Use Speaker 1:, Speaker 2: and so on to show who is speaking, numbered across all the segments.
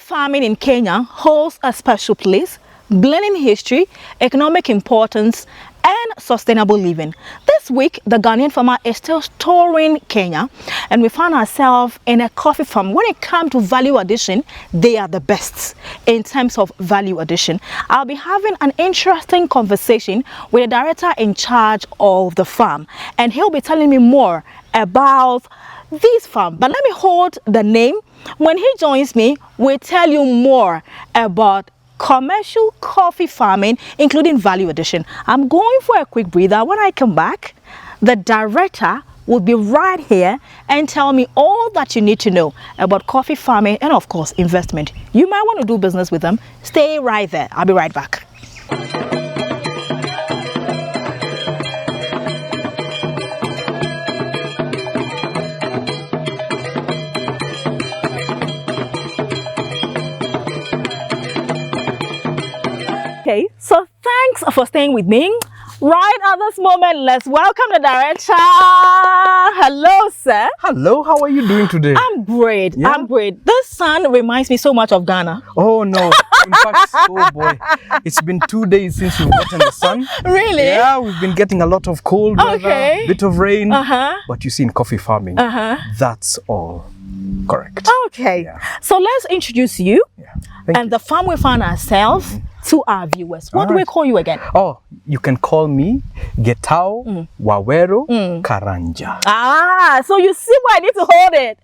Speaker 1: farming in Kenya holds a special place, blending history, economic importance, and sustainable living. This week, the Ghanaian farmer is still touring Kenya, and we found ourselves in a coffee farm. When it comes to value addition, they are the best in terms of value addition. I'll be having an interesting conversation with the director in charge of the farm, and he'll be telling me more about this farm. But let me hold the name. When he joins me, we'll tell you more about commercial coffee farming, including value addition. I'm going for a quick breather. When I come back, the director will be right here and tell me all that you need to know about coffee farming and, of course, investment. You might want to do business with them. Stay right there. I'll be right back. Okay, so thanks for staying with me. Right at this moment, let's welcome the director. Hello, sir.
Speaker 2: Hello, how are you doing today?
Speaker 1: I'm great.
Speaker 2: Yeah?
Speaker 1: I'm great. This sun reminds me so much of Ghana.
Speaker 2: Oh no, in fact, oh boy, it's been 2 days since we've gotten the sun.
Speaker 1: Really?
Speaker 2: Yeah, we've been getting a lot of cold weather, bit of rain. But you see, in coffee farming, that's all correct.
Speaker 1: Okay,
Speaker 2: Yeah.
Speaker 1: so let's introduce you
Speaker 2: Thank
Speaker 1: and
Speaker 2: you.
Speaker 1: the farm we found ourselves to our viewers. What do we call you again?
Speaker 2: Oh, you can call me Gitau Waweru Karanja.
Speaker 1: Ah, so you see why I need to hold it.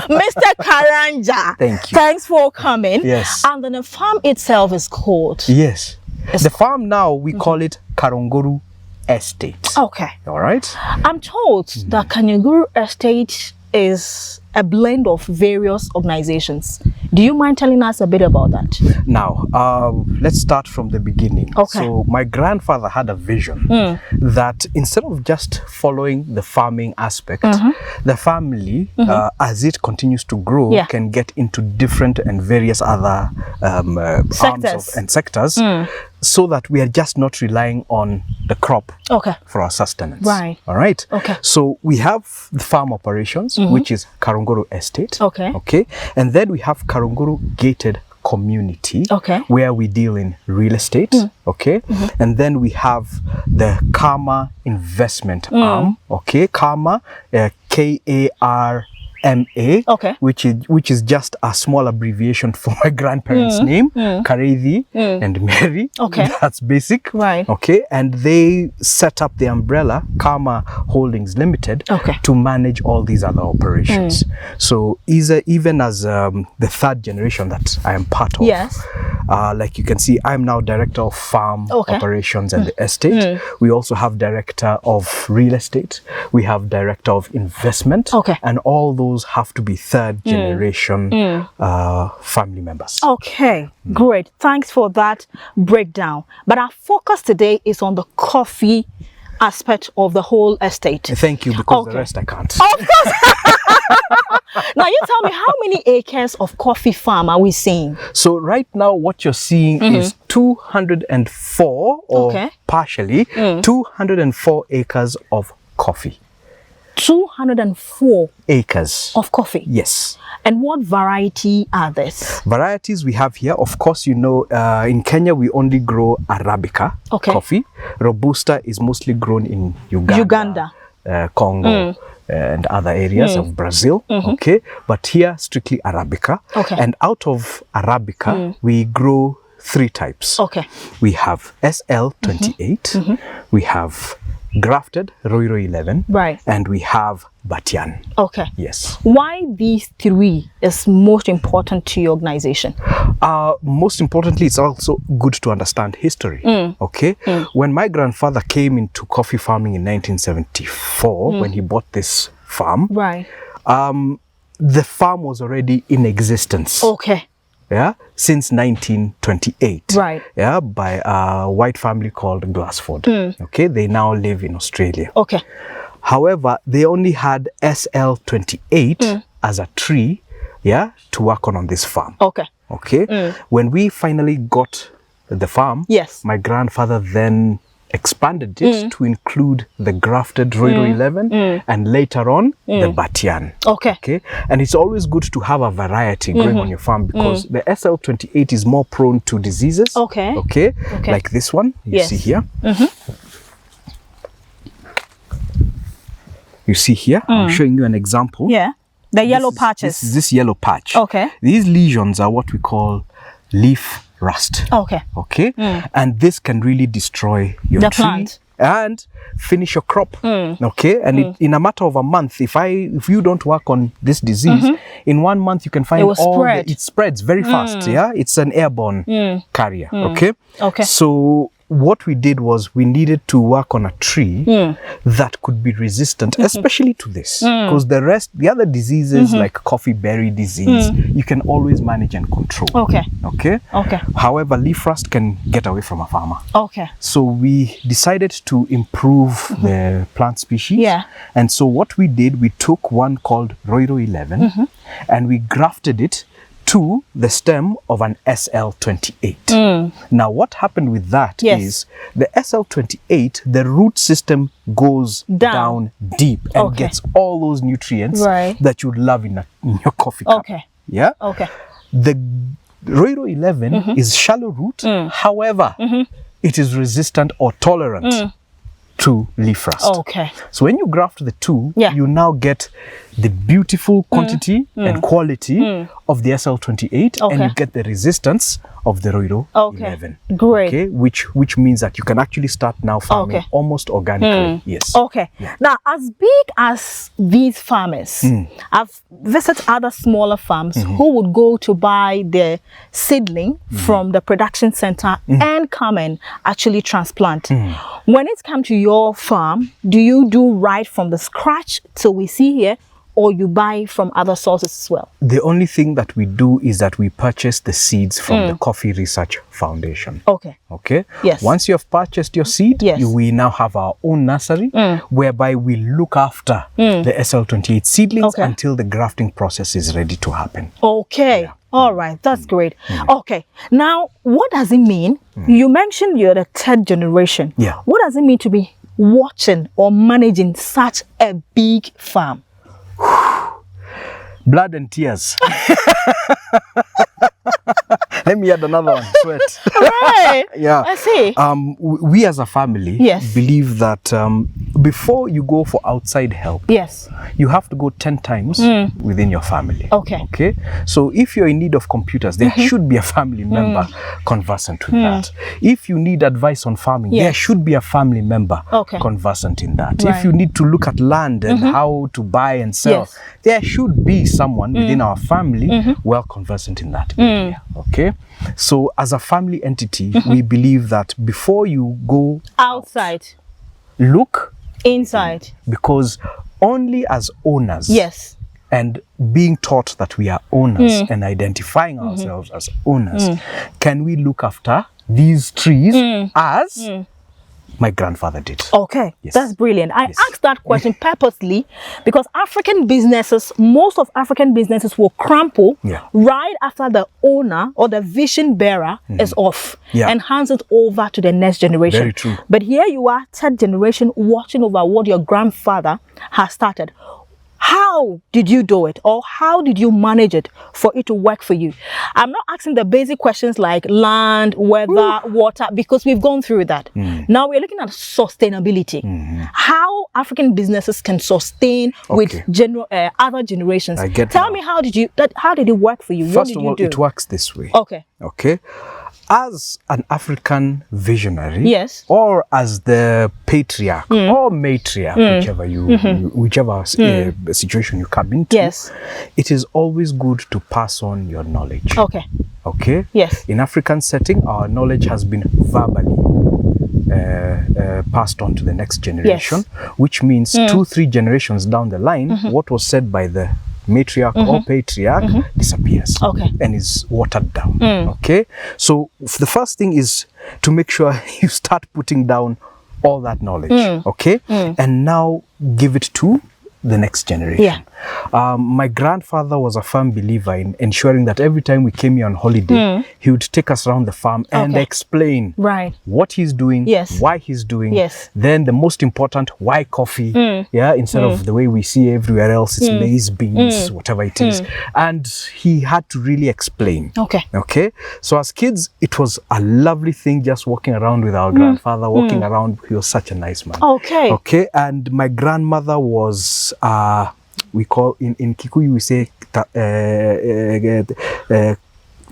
Speaker 1: Mr. Karanja.
Speaker 2: Thank you.
Speaker 1: Thanks for coming.
Speaker 2: Yes.
Speaker 1: And then the farm itself is called?
Speaker 2: Yes. The farm now, we call it Karunguru Estate.
Speaker 1: Okay.
Speaker 2: All right.
Speaker 1: I'm told that Karunguru Estate is a blend of various organizations. Do you mind telling us a bit about that?
Speaker 2: Now, let's start from the beginning.
Speaker 1: Okay.
Speaker 2: So my grandfather had a vision that instead of just following the farming aspect, the family, as it continues to grow, can get into different and various other arms and sectors, so that we are just not relying on the crop for our sustenance.
Speaker 1: Right.
Speaker 2: All right.
Speaker 1: Okay.
Speaker 2: So we have the farm operations, which is Karunguru Estate.
Speaker 1: Okay.
Speaker 2: Okay. And then we have Karunguru Gated Community, where we deal in real estate. Okay. And then we have the Karma investment arm. Okay. Karma, Karma, which is just a small abbreviation for my grandparents' name, Kariithi and Mary. Okay. That's basic.
Speaker 1: Right.
Speaker 2: Okay. And they set up the umbrella, Karma Holdings Limited, to manage all these other operations. So even as the third generation that I am part of, like you can see, I'm now Director of Farm Operations and the Estate. We also have Director of Real Estate. We have Director of Investment. And all those have to be third generation family members. Okay,
Speaker 1: great. Thanks for that breakdown. But our focus today is on the coffee aspect of the whole estate.
Speaker 2: Thank you, because the rest I can't.
Speaker 1: Of course. Now you tell me, how many acres of coffee farm are we seeing?
Speaker 2: So right now what you're seeing is 204 or partially 204 acres of coffee. 204
Speaker 1: acres of coffee.
Speaker 2: Yes.
Speaker 1: And what variety are these?
Speaker 2: Varieties we have here, of course, you know, in Kenya we only grow Arabica coffee. Robusta is mostly grown in Uganda. Congo and other areas of Brazil. Okay, but here strictly Arabica. And out of Arabica we grow 3 types. We have SL28, we have grafted Roiro 11, and we have Batian. Yes.
Speaker 1: Why these 3 is most important to your organization?
Speaker 2: Most importantly, it's also good to understand history. Okay. When my grandfather came into coffee farming in 1974, when he bought this farm, the farm was already in existence. Yeah, since 1928. Yeah, by a white family called Glassford. Okay, they now live in Australia. However, they only had SL28 as a tree, to work on this farm. Okay. When we finally got the farm, my grandfather then expanded it to include the grafted Roiro 11 and later on the Batian. Okay. And it's always good to have a variety growing on your farm because the SL28 is more prone to diseases. Okay. Like this one you see here. You see here, I'm showing you an example.
Speaker 1: Yeah. The yellow patches.
Speaker 2: This yellow patch.
Speaker 1: Okay.
Speaker 2: These lesions are what we call leaf rust.
Speaker 1: Okay.
Speaker 2: And this can really destroy your tree
Speaker 1: plant
Speaker 2: and finish your crop. Okay. And in a matter of a month, if you don't work on this disease, in 1 month you can find it spreads very fast. Yeah. It's an airborne carrier. Okay. So what we did was we needed to work on a tree that could be resistant, especially to this, because the other diseases like coffee berry disease, you can always manage and control. Okay. However, leaf rust can get away from a farmer. So we decided to improve the plant species.
Speaker 1: Yeah.
Speaker 2: And so what we did, we took one called Roiro 11 and we grafted it to the stem of an SL28. Now what happened with that is the SL28, the root system goes down deep and gets all those nutrients that you'd love in your coffee cup. Yeah? The Roiro 11 is shallow root, however, it is resistant or tolerant to leaf rust. So when you graft the two, you now get the beautiful quantity and quality of the SL28 and you get the resistance of the Roiro 11.
Speaker 1: Great.
Speaker 2: Okay, which means that you can actually start now farming almost organically. Yes.
Speaker 1: Now, as big as these farmers, I've visited other smaller farms who would go to buy the seedling from the production center and come and actually transplant. When it comes to your farm, do you do right from the scratch till we see here, or you buy from other sources as well?
Speaker 2: The only thing that we do is that we purchase the seeds from the Coffee Research Foundation. Okay.
Speaker 1: Yes.
Speaker 2: Once you have purchased your seed, we now have our own nursery whereby we look after the SL28 seedlings until the grafting process is ready to happen.
Speaker 1: All right, that's great. Now what does it mean? You mentioned you're the third generation. What does it mean to be watching or managing such a big farm?
Speaker 2: Blood and tears. Let me add another one. Sweat.
Speaker 1: I see.
Speaker 2: We as a family believe that before you go for outside help, you have to go 10 times within your family. Okay. So if you're in need of computers, there should be a family member conversant with that. If you need advice on farming, there should be a family member conversant in that. If you need to look at land and how to buy and sell, there should be someone within our family well conversant in that area. Okay. So as a family entity, we believe that before you go outside, look
Speaker 1: inside,
Speaker 2: because only as owners and being taught that we are owners and identifying ourselves as owners can we look after these trees as my grandfather did.
Speaker 1: That's brilliant. I asked that question purposely because African businesses, most of African businesses will crumple right after the owner or the vision bearer is off and hands it over to the next generation.
Speaker 2: Very true.
Speaker 1: But here you are, third generation, watching over what your grandfather has started. How did you do it, or how did you manage it for it to work for you? I'm not asking the basic questions like land, weather, water, because we've gone through that. Now we're looking at sustainability. How African businesses can sustain with other generations. Tell me, how did it work for you?
Speaker 2: First of all, it works this way. Okay. As an African visionary, or as the patriarch or matriarch, whichever situation you come into, it is always good to pass on your knowledge. Okay. In African setting, our knowledge has been verbally passed on to the next generation, which means 2-3 generations down the line, what was said by the matriarch or patriarch disappears and is watered down. Okay, so the first thing is to make sure you start putting down all that knowledge. Okay, and now give it to the next generation. My grandfather was a firm believer in ensuring that every time we came here on holiday, he would take us around the farm and explain what he's doing, why he's doing. Then the most important, why coffee? Yeah, instead of the way we see everywhere else, it's maize, beans, whatever it is. And he had to really explain. Okay. So as kids, it was a lovely thing just walking around with our grandfather, walking around. He was such a nice man. Okay. And my grandmother was, we call, in Kikuyu, we say,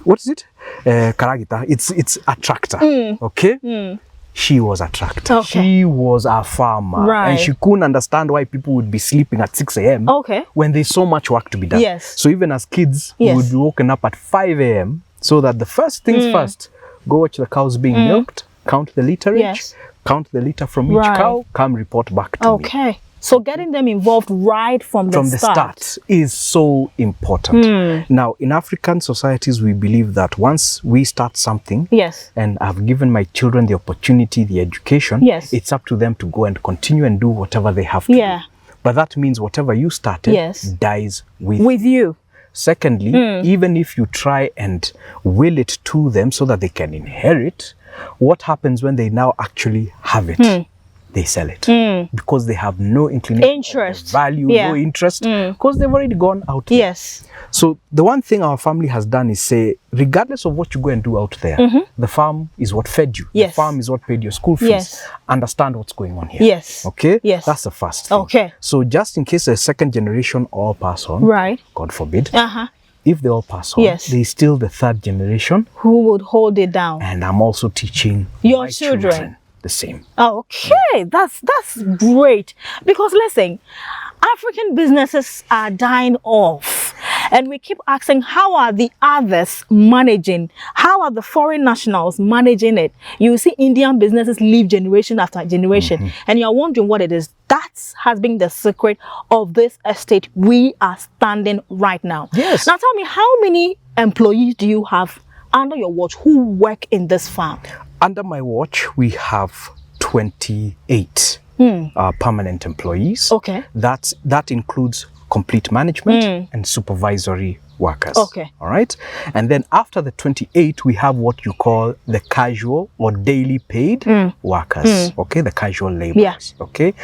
Speaker 2: what is it? Karagita. It's a tractor. Okay. She was a tractor. She was a farmer. And she couldn't understand why people would be sleeping at 6 a.m. when there's so much work to be done. So even as kids, we would be woken up at 5 a.m. so that the first things first, go watch the cows being milked, count the literage, count the liter from each cow, come report back to me.
Speaker 1: So getting them involved right from the start
Speaker 2: is so important. Now, in African societies, we believe that once we start something, and I've given my children the opportunity, the education, it's up to them to go and continue and do whatever they have to do. But that means whatever you started dies with you. Secondly, even if you try and will it to them so that they can inherit, what happens when they now actually have it? They sell it because they have no inclination, value, no interest, because they've already gone out there. So the one thing our family has done is say, regardless of what you go and do out there, the farm is what fed you. The farm is what paid your school fees. Understand what's going on here. Okay? That's the first thing. So just in case a second generation all pass on, God forbid, if they all pass on, there's still the third generation
Speaker 1: who would hold it down.
Speaker 2: And I'm also teaching
Speaker 1: your children
Speaker 2: the same.
Speaker 1: Okay, that's great. Because listen, African businesses are dying off. And we keep asking, how are the others managing? How are the foreign nationals managing it? You see Indian businesses leave generation after generation. And you're wondering what it is. That has been the secret of this estate we are standing right now. Now tell me, how many employees do you have under your watch who work in this farm?
Speaker 2: Under my watch, we have 28 permanent employees. That includes complete management and supervisory workers. All right. And then after the 28, we have what you call the casual or daily paid workers. The casual laborers.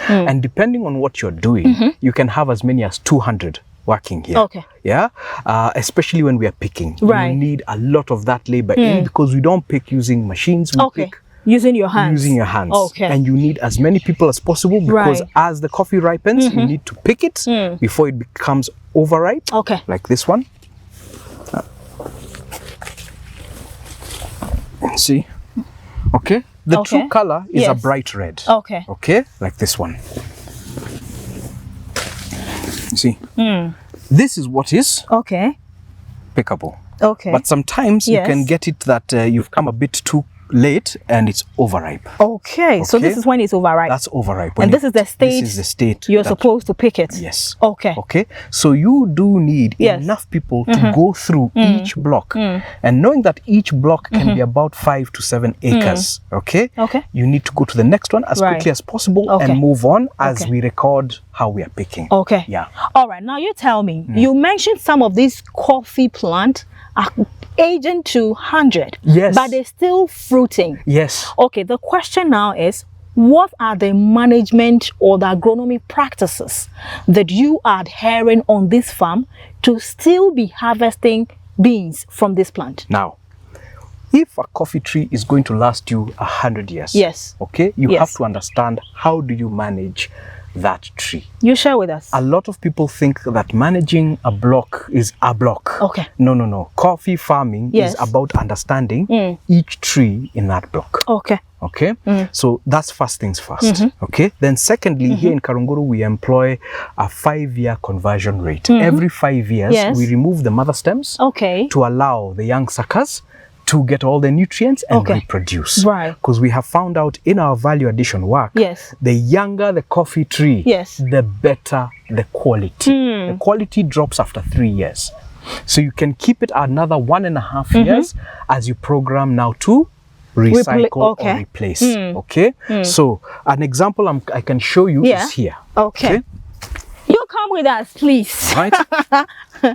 Speaker 2: And depending on what you're doing, you can have as many as 200 working here. Especially when we are picking. You need a lot of that labor in because we don't pick using machines. We pick
Speaker 1: using your hands.
Speaker 2: And you need as many people as possible because as the coffee ripens, you need to pick it before it becomes overripe. Like this one. See? The true color is a bright red. Like this one. See? This is what is pickable. But sometimes you can get it that you've come a bit too late and it's overripe.
Speaker 1: So this is when it's overripe.
Speaker 2: That's overripe.
Speaker 1: And this is the state you're supposed to pick it.
Speaker 2: So you do need enough people to go through each block. And knowing that each block can be about 5 to 7 acres. You need to go to the next one as quickly as possible and move on as we record how we are picking. All
Speaker 1: right, now you tell me, you mentioned some of these coffee plants are aging to 100, but they're still fruiting. The question now is, what are the management or the agronomy practices that you are adhering on this farm to still be harvesting beans from this plant?
Speaker 2: Now, if a coffee tree is going to last you 100 years, you have to understand, how do you manage that tree?
Speaker 1: You share with us.
Speaker 2: A lot of people think that managing a block is a block. No. Coffee farming is about understanding each tree in that block. So that's first things first. Then secondly, here in Karunguru, we employ a 5-year conversion rate. Every 5 years, we remove the mother stems to allow the young suckers to get all the nutrients and reproduce. Because we have found out in our value addition work, the younger the coffee tree, the better the quality. The quality drops after 3 years. So you can keep it another 1.5 years as you program now to recycle or replace. So an example I can show you is here.
Speaker 1: You come with us, please.
Speaker 2: Right?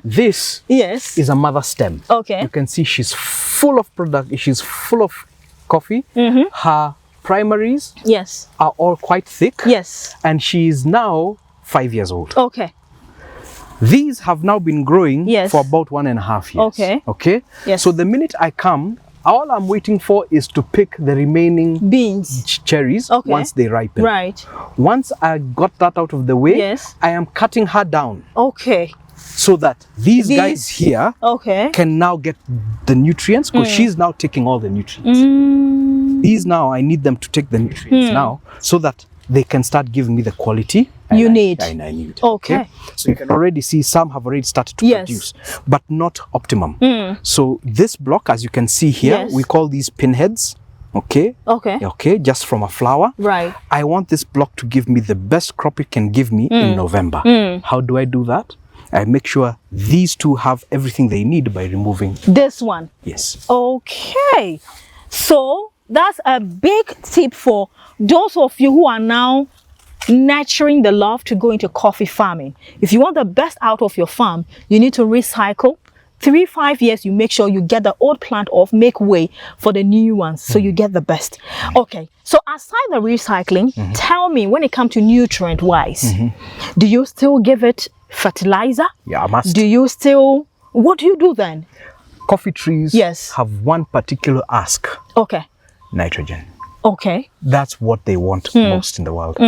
Speaker 2: This
Speaker 1: Yes.
Speaker 2: is a mother stem.
Speaker 1: Okay.
Speaker 2: You can see she's full of product. She's full of coffee. Her primaries
Speaker 1: Yes.
Speaker 2: are all quite thick.
Speaker 1: Yes.
Speaker 2: And she is now 5 years old.
Speaker 1: Okay.
Speaker 2: These have now been growing
Speaker 1: Yes.
Speaker 2: for about 1.5 years.
Speaker 1: Okay.
Speaker 2: Okay.
Speaker 1: Yes.
Speaker 2: So the minute I come, all I'm waiting for is to pick the remaining
Speaker 1: Beans.
Speaker 2: cherries
Speaker 1: Okay.
Speaker 2: once they ripen.
Speaker 1: Right.
Speaker 2: Once I got that out of the way,
Speaker 1: Yes.
Speaker 2: I am cutting her down
Speaker 1: Okay.
Speaker 2: so that these guys here
Speaker 1: Okay.
Speaker 2: can now get the nutrients, because she's now taking all the nutrients. These now, I need them to take the nutrients now so that they can start giving me the quality
Speaker 1: You need.
Speaker 2: I need.
Speaker 1: Okay.
Speaker 2: So you can already see some have already started to
Speaker 1: Yes.
Speaker 2: produce, but not optimum. So this block, as you can see here,
Speaker 1: Yes.
Speaker 2: we call these pinheads. Okay.
Speaker 1: Okay.
Speaker 2: Okay, just from a flower.
Speaker 1: Right.
Speaker 2: I want this block to give me the best crop it can give me in November. How do I do that? I make sure these two have everything they need by removing.
Speaker 1: This one.
Speaker 2: Yes.
Speaker 1: Okay. So that's a big tip for those of you who are now nurturing the love to go into coffee farming. If you want the best out of your farm, you need to recycle. 3-5 years, you make sure you get the old plant off, make way for the new ones, so you get the best. Okay, so aside the recycling, tell me, when it comes to nutrient wise, do you still give it fertilizer?
Speaker 2: Yeah, I must.
Speaker 1: Do you still, what do you do then?
Speaker 2: Coffee trees
Speaker 1: Yes.
Speaker 2: have one particular ask:
Speaker 1: Okay.
Speaker 2: nitrogen.
Speaker 1: Okay.
Speaker 2: That's what they want most in the world.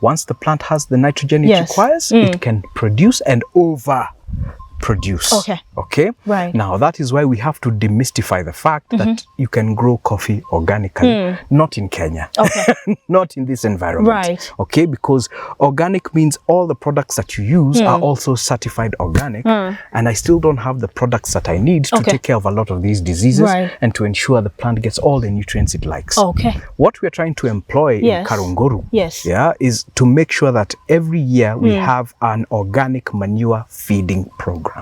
Speaker 2: Once the plant has the nitrogen it
Speaker 1: Yes.
Speaker 2: requires, it can produce and over produce.
Speaker 1: Okay.
Speaker 2: Okay.
Speaker 1: Right.
Speaker 2: Now that is why we have to demystify the fact that you can grow coffee organically, not in Kenya,
Speaker 1: Okay.
Speaker 2: not in this environment.
Speaker 1: Right.
Speaker 2: Okay, because organic means all the products that you use are also certified organic, and I still don't have the products that I need to
Speaker 1: Okay.
Speaker 2: take care of a lot of these diseases
Speaker 1: Right.
Speaker 2: and to ensure the plant gets all the nutrients it likes.
Speaker 1: Okay.
Speaker 2: What we are trying to employ in
Speaker 1: Yes.
Speaker 2: Karunguru,
Speaker 1: Yes.
Speaker 2: yeah, is to make sure that every year we have an organic manure feeding program.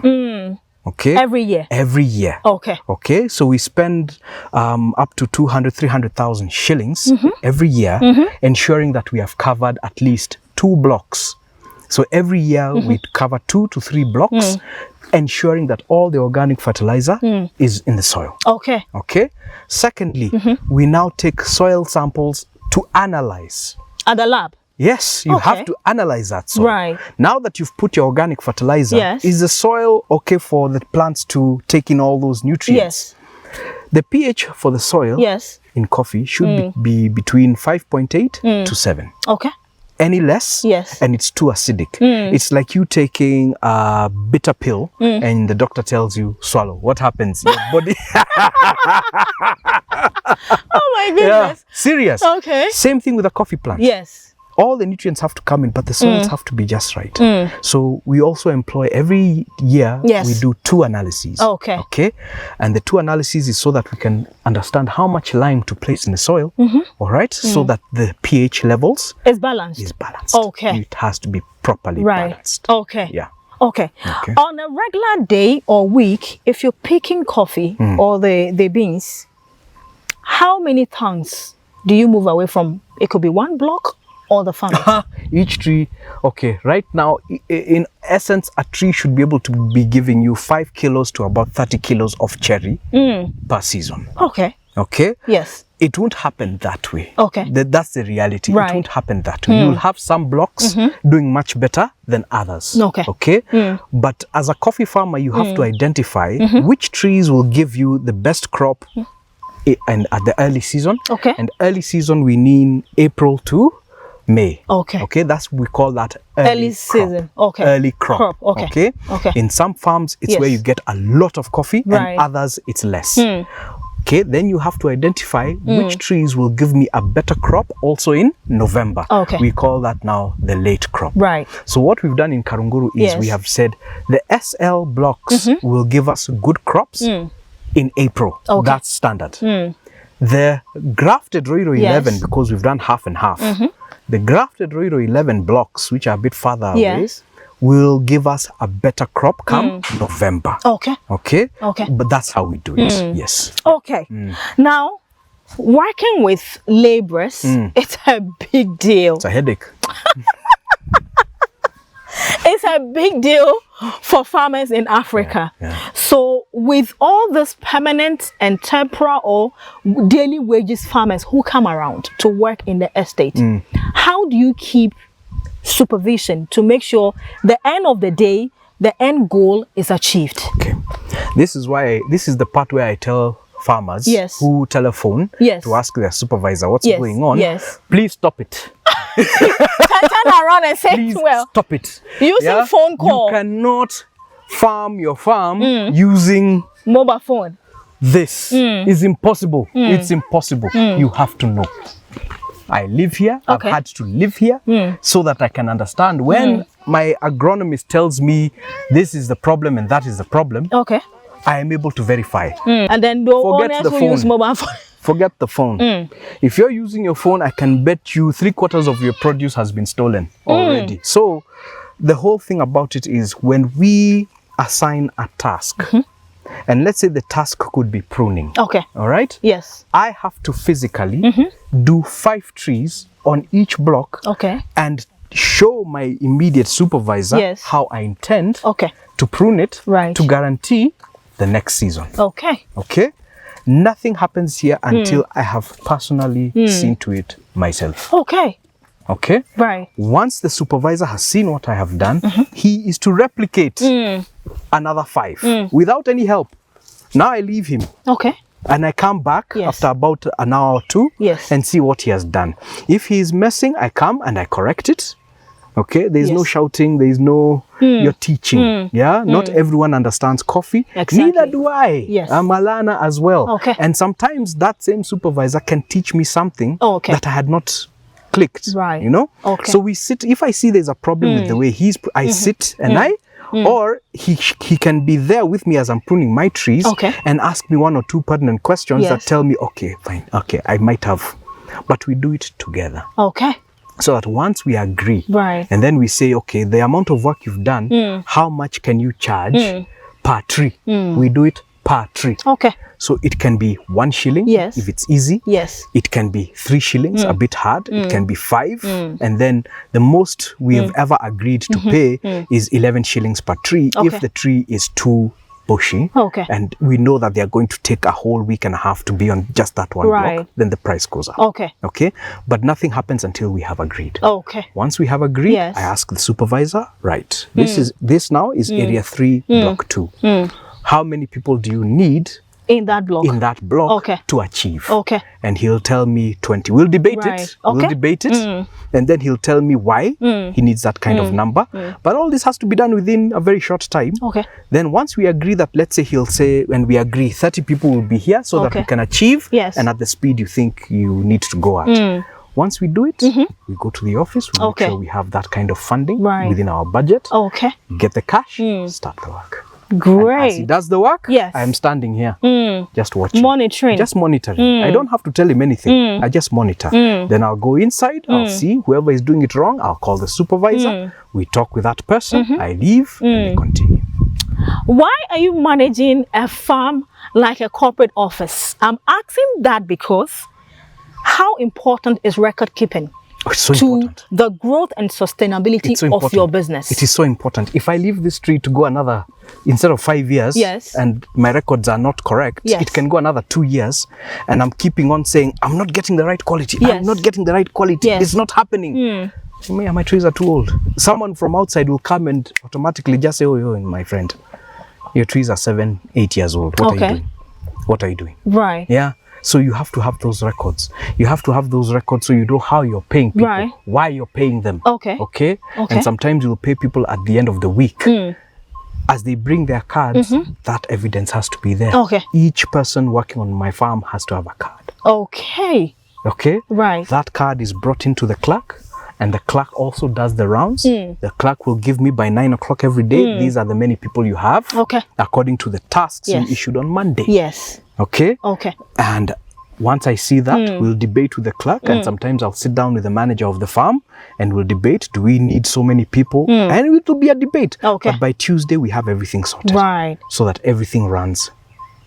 Speaker 2: Okay.
Speaker 1: Every year.
Speaker 2: Every year.
Speaker 1: Okay.
Speaker 2: Okay. So we spend up to 300,000 shillings every year, ensuring that we have covered at least 2 blocks. So every year we cover 2 to 3 blocks, ensuring that all the organic fertilizer is in the soil.
Speaker 1: Okay.
Speaker 2: Okay. Secondly, we now take soil samples to analyze.
Speaker 1: At the lab.
Speaker 2: Yes, you
Speaker 1: Okay.
Speaker 2: have to analyze that soil.
Speaker 1: Right.
Speaker 2: Now that you've put your organic fertilizer,
Speaker 1: Yes.
Speaker 2: is the soil okay for the plants to take in all those nutrients?
Speaker 1: Yes.
Speaker 2: The pH for the soil
Speaker 1: Yes.
Speaker 2: in coffee should be between 5.8 to 7.
Speaker 1: Okay.
Speaker 2: Any less,
Speaker 1: Yes.
Speaker 2: and it's too acidic. It's like you taking a bitter pill and the doctor tells you, swallow. What happens? Your body...
Speaker 1: Oh my goodness.
Speaker 2: Serious.
Speaker 1: Okay.
Speaker 2: Same thing with a coffee plant.
Speaker 1: Yes.
Speaker 2: All the nutrients have to come in, but the soils have to be just right. So we also employ every year,
Speaker 1: Yes.
Speaker 2: we do 2 analyses.
Speaker 1: Okay.
Speaker 2: Okay. And the 2 analyses is so that we can understand how much lime to place in the soil. All right. So that the pH levels
Speaker 1: It's balanced.
Speaker 2: is balanced.
Speaker 1: Okay.
Speaker 2: It has to be properly
Speaker 1: Right.
Speaker 2: balanced.
Speaker 1: Okay.
Speaker 2: Yeah.
Speaker 1: Okay.
Speaker 2: Okay.
Speaker 1: On a regular day or week, if you're picking coffee or the beans, how many tons do you move away from? It could be 1 block or the farm.
Speaker 2: Each tree, okay, right now, in essence, a tree should be able to be giving you 5 kilos to about 30 kilos of cherry per season.
Speaker 1: Okay.
Speaker 2: Okay?
Speaker 1: Yes.
Speaker 2: It won't happen that way.
Speaker 1: Okay.
Speaker 2: That's the reality.
Speaker 1: Right.
Speaker 2: It won't happen that way. You'll have some blocks doing much better than others.
Speaker 1: Okay.
Speaker 2: Okay? But as a coffee farmer, you have to identify which trees will give you the best crop and at the early season.
Speaker 1: Okay.
Speaker 2: And early season, we need April to May.
Speaker 1: Okay.
Speaker 2: Okay, we call that early crop.
Speaker 1: season. Okay.
Speaker 2: Early crop.
Speaker 1: Okay.
Speaker 2: Okay.
Speaker 1: Okay.
Speaker 2: In some farms, it's
Speaker 1: Yes.
Speaker 2: where you get a lot of coffee,
Speaker 1: Right.
Speaker 2: and others it's less. Okay, then you have to identify which trees will give me a better crop also in November.
Speaker 1: Okay.
Speaker 2: We call that now the late crop.
Speaker 1: Right.
Speaker 2: So what we've done in Karunguru is
Speaker 1: Yes.
Speaker 2: we have said the SL blocks will give us good crops in April.
Speaker 1: Okay.
Speaker 2: That's standard. The grafted Roiro 11,
Speaker 1: Yes.
Speaker 2: because we've done half and half, the grafted Roiro 11 blocks, which are a bit farther away,
Speaker 1: Yes.
Speaker 2: will give us a better crop come November.
Speaker 1: Okay.
Speaker 2: Okay?
Speaker 1: Okay.
Speaker 2: But that's how we do it. Yes.
Speaker 1: Okay. Now, working with laborers, it's a big deal.
Speaker 2: It's a headache.
Speaker 1: It's a big deal for farmers in Africa. So with all this permanent and temporary or daily wages farmers who come around to work in the estate, how do you keep supervision to make sure the end of the day, the end goal is achieved?
Speaker 2: Okay. This is the part where I tell farmers who telephone to ask their supervisor what's going on. Please stop it.
Speaker 1: Turn around and say,
Speaker 2: please
Speaker 1: well,
Speaker 2: stop it.
Speaker 1: Using phone call.
Speaker 2: You cannot farm your farm using
Speaker 1: mobile phone.
Speaker 2: This is impossible. It's impossible. You have to know. I live here. I've had to live here so that I can understand when my agronomist tells me this is the problem and that is the problem. Okay. I am able to verify.
Speaker 1: And then the owners who use mobile phone.
Speaker 2: Forget the phone. If you're using your phone, I can bet you 3/4 of your produce has been stolen already. So the whole thing about it is when we assign a task, and let's say the task could be pruning. Okay. All right? Yes. I have to physically do 5 trees on each block and show my immediate supervisor how I intend to prune it to guarantee the next season. Okay. Okay? Nothing happens here until I have personally seen to it myself. Okay. Okay? Right. Once the supervisor has seen what I have done, he is to replicate another 5 without any help. Now I leave him. Okay. And I come back after about an hour or 2 and see what he has done. If he is messing, I come and I correct it. Okay, there is no shouting, there is no you're teaching. Not everyone understands coffee. Neither do I. I'm a learner as well. Okay. And sometimes that same supervisor can teach me something that I had not clicked. Right. You know? Okay. So we sit, if I see there's a problem with the way I sit and or he can be there with me as I'm pruning my trees and ask me 1 or 2 pertinent questions that tell me, okay, fine, okay, I might have, but we do it together. Okay. So that once we agree, and then we say, okay, the amount of work you've done, how much can you charge per tree? We do it per tree. Okay. So it can be 1 shilling if it's easy. Yes. It can be 3 shillings, a bit hard. It can be 5. And then the most we have ever agreed to pay is 11 shillings per tree if the tree is too bushy. Okay. And we know that they are going to take a whole week and a half to be on just that one block, then the price goes up. Okay. Okay. But nothing happens until we have agreed. Okay. Once we have agreed, I ask the supervisor, right, this now is area 3, block 2. How many people do you need in that block to achieve? Okay. And he'll tell me 20. We'll debate it. We'll debate it. And then he'll tell me why he needs that kind of number. But all this has to be done within a very short time. Okay. Then once we agree that, let's say he'll say, when we agree 30 people will be here so that we can achieve and at the speed you think you need to go at. Once we do it, we go to the office, we make sure we have that kind of funding within our budget. Okay. Get the cash, start the work. Great. And as he does the work, I am standing here, just watching. Monitoring. Just monitoring. I don't have to tell him anything. I just monitor. Then I'll go inside, I'll see whoever is doing it wrong, I'll call the supervisor, we talk with that person, I leave, and we continue.
Speaker 1: Why are you managing a farm like a corporate office? I'm asking that because how important is record keeping?
Speaker 2: Oh, it's so important.
Speaker 1: The growth and sustainability of your business.
Speaker 2: It is so important. If I leave this tree to go another, instead of 5 years, and my records are not correct, it can go another 2 years, and I'm keeping on saying, I'm not getting the right quality. I'm not getting the right quality. It's not happening. My trees are too old. Someone from outside will come and automatically just say, oh, my friend, your trees are 7, 8 years old. What are you doing? What are you doing? Right. Yeah. So you have to have those records. You have to have those records so you know how you're paying people, why you're paying them. Okay. Okay. And sometimes you'll pay people at the end of the week. As they bring their cards, that evidence has to be there. Okay. Each person working on my farm has to have a card. Okay. Okay. Right. That card is brought into the clerk, and the clerk also does the rounds. The clerk will give me by 9 o'clock every day. These are the many people you have. Okay. According to the tasks you issued on Monday. Yes. Okay. Okay. And once I see that, we'll debate with the clerk, and sometimes I'll sit down with the manager of the farm and we'll debate, do we need so many people? And it will be a debate. Okay. But by Tuesday, we have everything sorted. Right. So that everything runs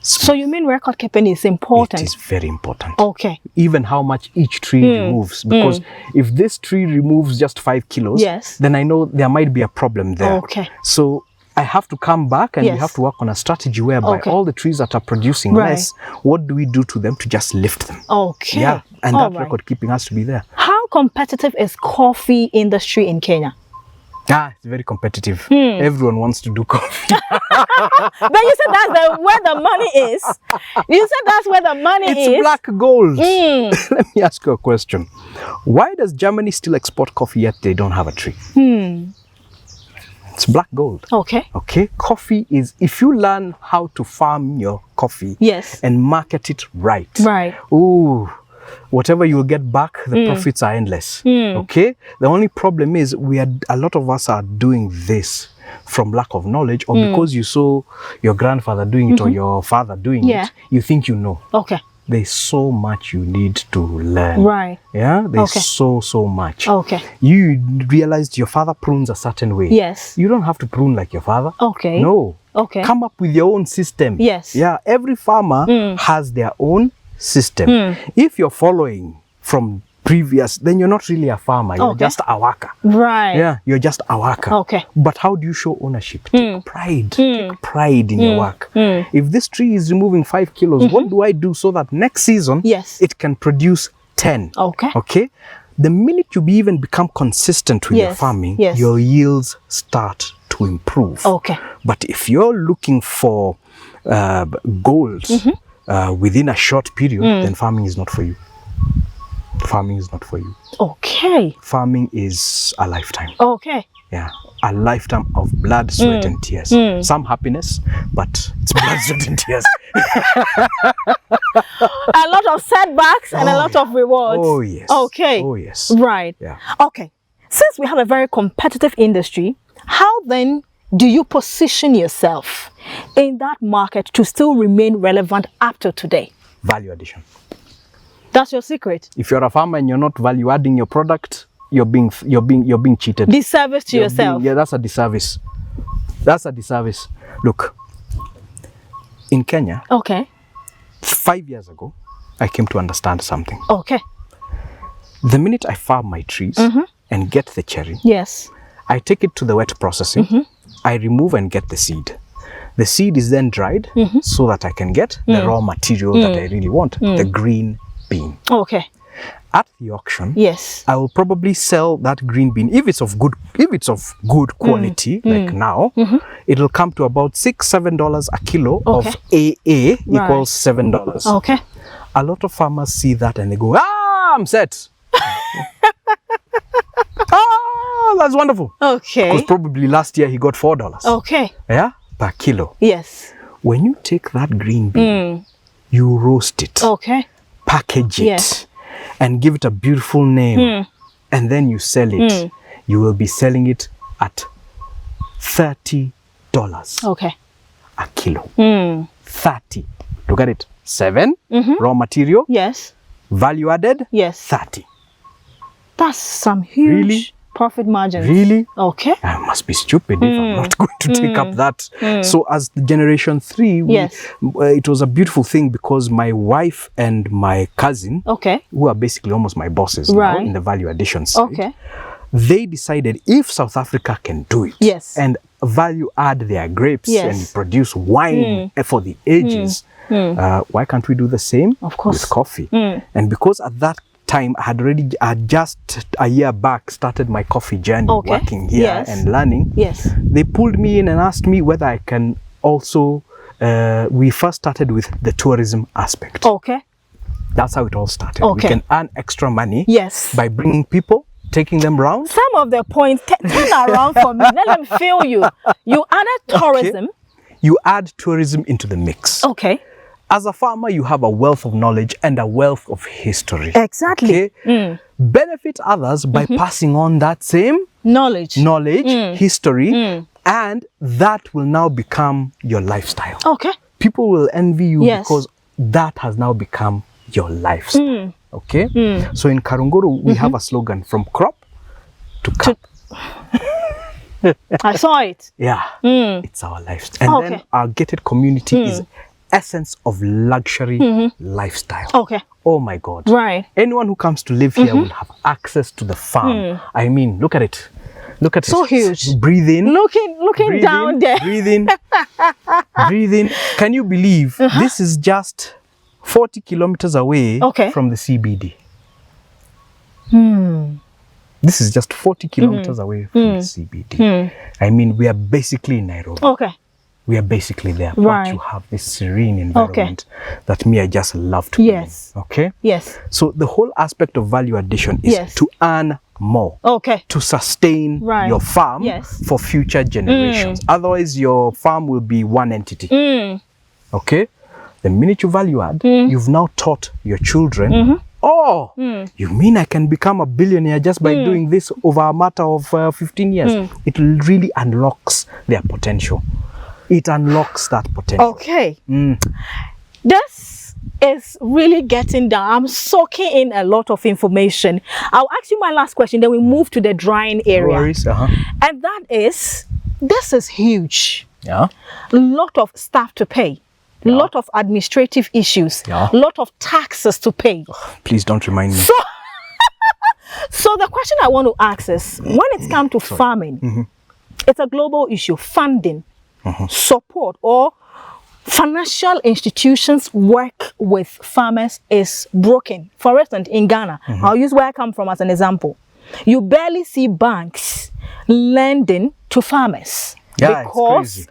Speaker 1: So you mean record keeping is important?
Speaker 2: It is very important.
Speaker 1: Okay.
Speaker 2: Even how much each tree removes. Because if this tree removes just 5 kilos, then I know there might be a problem there.
Speaker 1: Okay.
Speaker 2: So I have to come back and we have to work on a strategy whereby all the trees that are producing less, what do we do to them to just lift them?
Speaker 1: Okay.
Speaker 2: Yeah. And that record keeping has to be there.
Speaker 1: How competitive is coffee industry in Kenya?
Speaker 2: It's very competitive. Everyone wants to do coffee.
Speaker 1: But you said that's where the money is. You said that's where the money is.
Speaker 2: It's black gold. Let me ask you a question. Why does Germany still export coffee yet they don't have a tree? It's black gold. Okay. Okay. Coffee is, if you learn how to farm your coffee and market it right. Right. Ooh. Whatever you will get back, the profits are endless. Okay? The only problem is a lot of us are doing this from lack of knowledge, or because you saw your grandfather doing it or your father doing it, you think you know. Okay. There's so much you need to learn. Right. Yeah? There's so much. Okay. You realized your father prunes a certain way. Yes. You don't have to prune like your father. Okay. No. Okay. Come up with your own system. Yes. Yeah. Every farmer has their own system. If you're following from previous, then you're not really a farmer. You're just a worker. Right. Yeah, you're just a worker. Okay. But how do you show ownership? Take pride. Take pride in your work. If this tree is removing 5 kilos, what do I do so that next season it can produce 10? Okay. Okay. The minute you even become consistent with your farming, your yields start to improve. Okay. But if you're looking for gold within a short period, then farming is not for you. Farming is not for you. Okay. Farming is a lifetime. Okay. Yeah. A lifetime of blood, sweat, and tears. Some happiness, but it's blood, sweat, and tears.
Speaker 1: A lot of setbacks and a lot of rewards.
Speaker 2: Oh, yes.
Speaker 1: Okay.
Speaker 2: Oh, yes.
Speaker 1: Right. Yeah. Okay. Since we have a very competitive industry, how then do you position yourself in that market to still remain relevant up to today?
Speaker 2: Value addition.
Speaker 1: That's your secret.
Speaker 2: If you're a farmer and you're not value adding your product, you're being cheated.
Speaker 1: Disservice to yourself.
Speaker 2: That's a disservice. That's a disservice. Look, in Kenya, 5 years ago, I came to understand something. Okay. The minute I farm my trees and get the cherry, I take it to the wet processing. I remove and get the seed. The seed is then dried so that I can get the raw material that I really want, the green bean. Okay. At the auction, I will probably sell that green bean if it's of good quality, like now. It'll come to about $6-7 a kilo of AA equals $7. Okay. A lot of farmers see that and they go, I'm set. That's wonderful. Okay. Because probably last year he got $4. Okay. Yeah, per kilo. Yes. When you take that green bean, you roast it. Okay. Package it and give it a beautiful name, and then you sell it. You will be selling it at $30 a kilo. 30. Look at it. 7 raw material. Yes. Value added. Yes. 30. That's some huge profit margins. Really? Okay. I must be stupid if I'm not going to take up that. So as the generation 3, it was a beautiful thing because my wife and my cousin, who are basically almost my bosses now in the value addition side, they decided if South Africa can do it and value add their grapes and produce wine for the ages, why can't we do the same with coffee? And because at that time I had just a year back started my coffee journey, working here and learning. They pulled me in and asked me whether I can also we first started with the tourism aspect. That's how it all started. We can earn extra money by bringing people, taking them around. Some
Speaker 1: of the points, turn around for me, let them feel you. You added tourism.
Speaker 2: You add tourism into the mix. As a farmer, you have a wealth of knowledge and a wealth of history. Exactly. Benefit others by passing on that same knowledge, history, and that will now become your lifestyle. People will envy you because that has now become your lifestyle. So in Karunguru, we have a slogan, from crop to cup.
Speaker 1: I saw it.
Speaker 2: Yeah, it's our lifestyle. And then our gated community is essence of luxury lifestyle.
Speaker 1: Okay.
Speaker 2: Oh my God.
Speaker 1: Right.
Speaker 2: Anyone who comes to live here will have access to the farm. I mean, look at it. Look at it.
Speaker 1: So huge.
Speaker 2: Breathe in.
Speaker 1: Looking down there.
Speaker 2: Breathe in. Breathe in. Can you believe this is just 40 kilometers away from the CBD? This is just 40 kilometers away from the CBD. I mean, we are basically in Nairobi. Okay. We are basically there. But you have this serene environment that I just love to be in. Okay?
Speaker 1: Yes.
Speaker 2: So the whole aspect of value addition is to earn more. Okay. To sustain your farm for future generations. Otherwise, your farm will be one entity. Okay? The minute you value add, you've now taught your children, you mean I can become a billionaire just by doing this over a matter of 15 years? It really unlocks their potential. It unlocks that potential. Okay.
Speaker 1: This is really getting down. I'm soaking in a lot of information. I'll ask you my last question, then we move to the drying area.
Speaker 2: No worries,
Speaker 1: And that is, this is huge.
Speaker 2: Yeah.
Speaker 1: A lot of stuff to pay. A lot of administrative issues. A lot of taxes to pay.
Speaker 2: Please don't remind me.
Speaker 1: So the question I want to ask is, when it comes to farming, it's a global issue. Funding, support, or financial institutions work with farmers is broken. For instance, in Ghana, I'll use where I come from as an example. You barely see banks lending to farmers because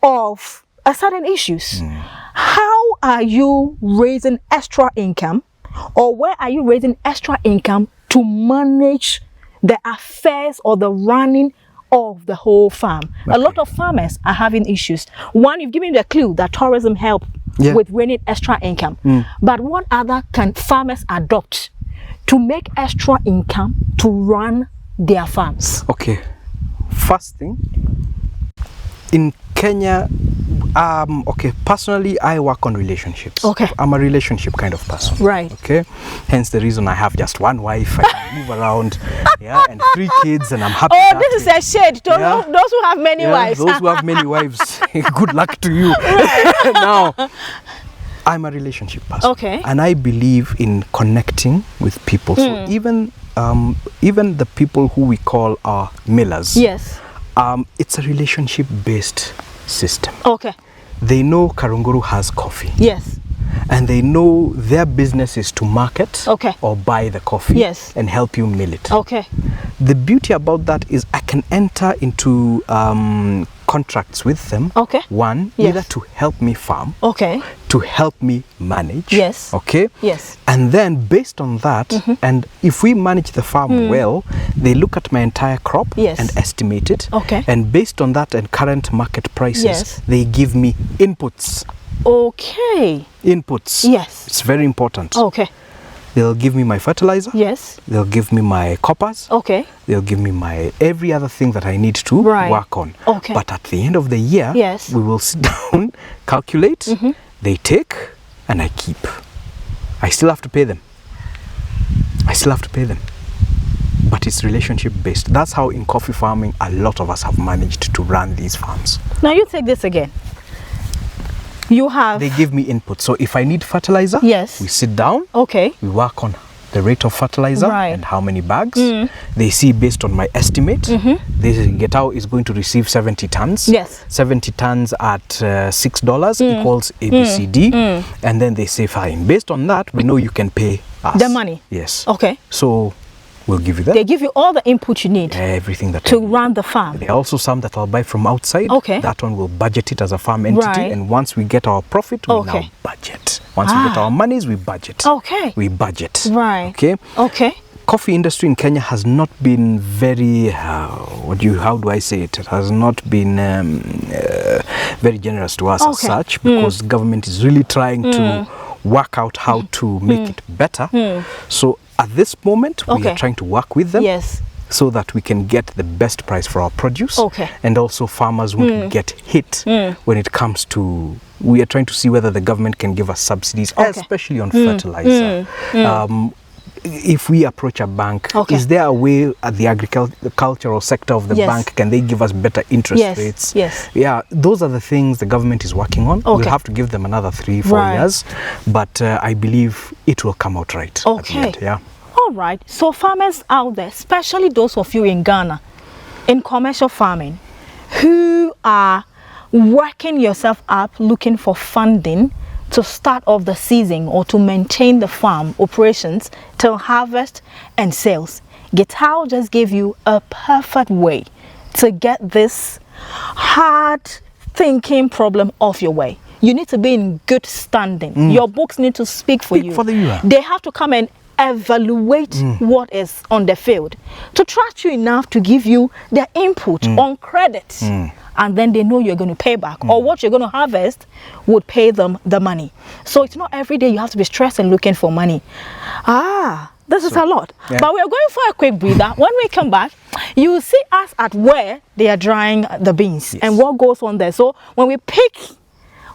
Speaker 1: of certain issues. How are you raising extra income, or where are you raising extra income to manage the affairs or the running of the whole farm? A lot of farmers are having issues. One, you've given the clue that tourism help with bringing extra income. But what other can farmers adopt to make extra income to run their farms?
Speaker 2: Okay. First thing, in Kenya, personally, I work on relationships. Okay. I'm a relationship kind of person.
Speaker 1: Right.
Speaker 2: Okay. Hence the reason I have just one wife. I can move around, and 3 kids, and I'm happy.
Speaker 1: Oh, this is a shade to those who have many wives.
Speaker 2: Those who have many wives, good luck to you. Now, I'm a relationship person.
Speaker 1: Okay.
Speaker 2: And I believe in connecting with people. So even the people who we call our millers.
Speaker 1: Yes.
Speaker 2: It's a relationship-based system.
Speaker 1: Okay.
Speaker 2: They know Karunguru has coffee.
Speaker 1: Yes.
Speaker 2: And they know their business is to market or buy the coffee and help you mill it.
Speaker 1: Okay.
Speaker 2: The beauty about that is I can enter into contracts with them.
Speaker 1: Okay.
Speaker 2: One, either to help me farm.
Speaker 1: Okay.
Speaker 2: To help me manage.
Speaker 1: Yes.
Speaker 2: Okay.
Speaker 1: Yes.
Speaker 2: And then based on that, and if we manage the farm well, they look at my entire crop and estimate it.
Speaker 1: Okay.
Speaker 2: And based on that and current market prices, they give me inputs.
Speaker 1: Okay.
Speaker 2: Inputs.
Speaker 1: Yes.
Speaker 2: It's very important.
Speaker 1: Okay.
Speaker 2: They'll give me my fertilizer.
Speaker 1: Yes.
Speaker 2: They'll give me my coppers.
Speaker 1: Okay.
Speaker 2: They'll give me my every other thing that I need to work on.
Speaker 1: Okay.
Speaker 2: But at the end of the year, we will sit down, calculate, they take, and I keep. I still have to pay them. But it's relationship based. That's how in coffee farming a lot of us have managed to run these farms.
Speaker 1: Now you take this again.
Speaker 2: They give me input. So if I need fertilizer, we sit down. Okay. We work on the rate of fertilizer and how many bags. They see based on my estimate. This Gitau is going to receive 70 tons.
Speaker 1: Yes.
Speaker 2: 70 tons at $6 equals ABCD. And then they say, fine. Based on that, we know you can pay us.
Speaker 1: The money.
Speaker 2: Yes.
Speaker 1: Okay.
Speaker 2: So we'll give you that.
Speaker 1: They give you all the input you need.
Speaker 2: Everything that
Speaker 1: to run the farm.
Speaker 2: There are also some that I'll buy from outside.
Speaker 1: Okay.
Speaker 2: That one will budget it as a farm entity. And once we get our profit, we now budget. Once we get our monies, we budget.
Speaker 1: Okay.
Speaker 2: We budget.
Speaker 1: Right.
Speaker 2: Okay.
Speaker 1: Okay.
Speaker 2: Coffee industry in Kenya has not been very, how do I say it? It has not been very generous to us as such, because government is really trying to work out how to make it better. So at this moment, we are trying to work with them so that we can get the best price for our produce. And also farmers won't get hit when it comes to, we are trying to see whether the government can give us subsidies, especially on fertilizer. if we approach a bank,
Speaker 1: Okay.
Speaker 2: is there a way at the agricultural sector of the
Speaker 1: Yes.
Speaker 2: bank, can they give us better interest
Speaker 1: Yes,
Speaker 2: rates?
Speaker 1: yes.
Speaker 2: Yeah, those are the things the government is working on.
Speaker 1: Okay.
Speaker 2: We'll have to give them another 3-4
Speaker 1: Right.
Speaker 2: years, but I believe it will come out right. At the
Speaker 1: Okay.
Speaker 2: end, yeah.
Speaker 1: All right. So farmers out there, especially those of you in Ghana, in commercial farming, who are working yourself up looking for funding to start off the season or to maintain the farm operations till harvest and sales, Gitau just gave you a perfect way to get this hard thinking problem off your way. You need to be in good standing. Your books need to speak for you.
Speaker 2: For the you.
Speaker 1: They have to come and evaluate what is on the field to trust you enough to give you their input on credit. And then they know you're going to pay back, or what you're going to harvest would pay them the money. So it's not every day you have to be stressed and looking for money. This is a lot.
Speaker 2: Yeah.
Speaker 1: But we are going for a quick breather. When we come back, you will see us at where they are drying the beans and what goes on there. So when we pick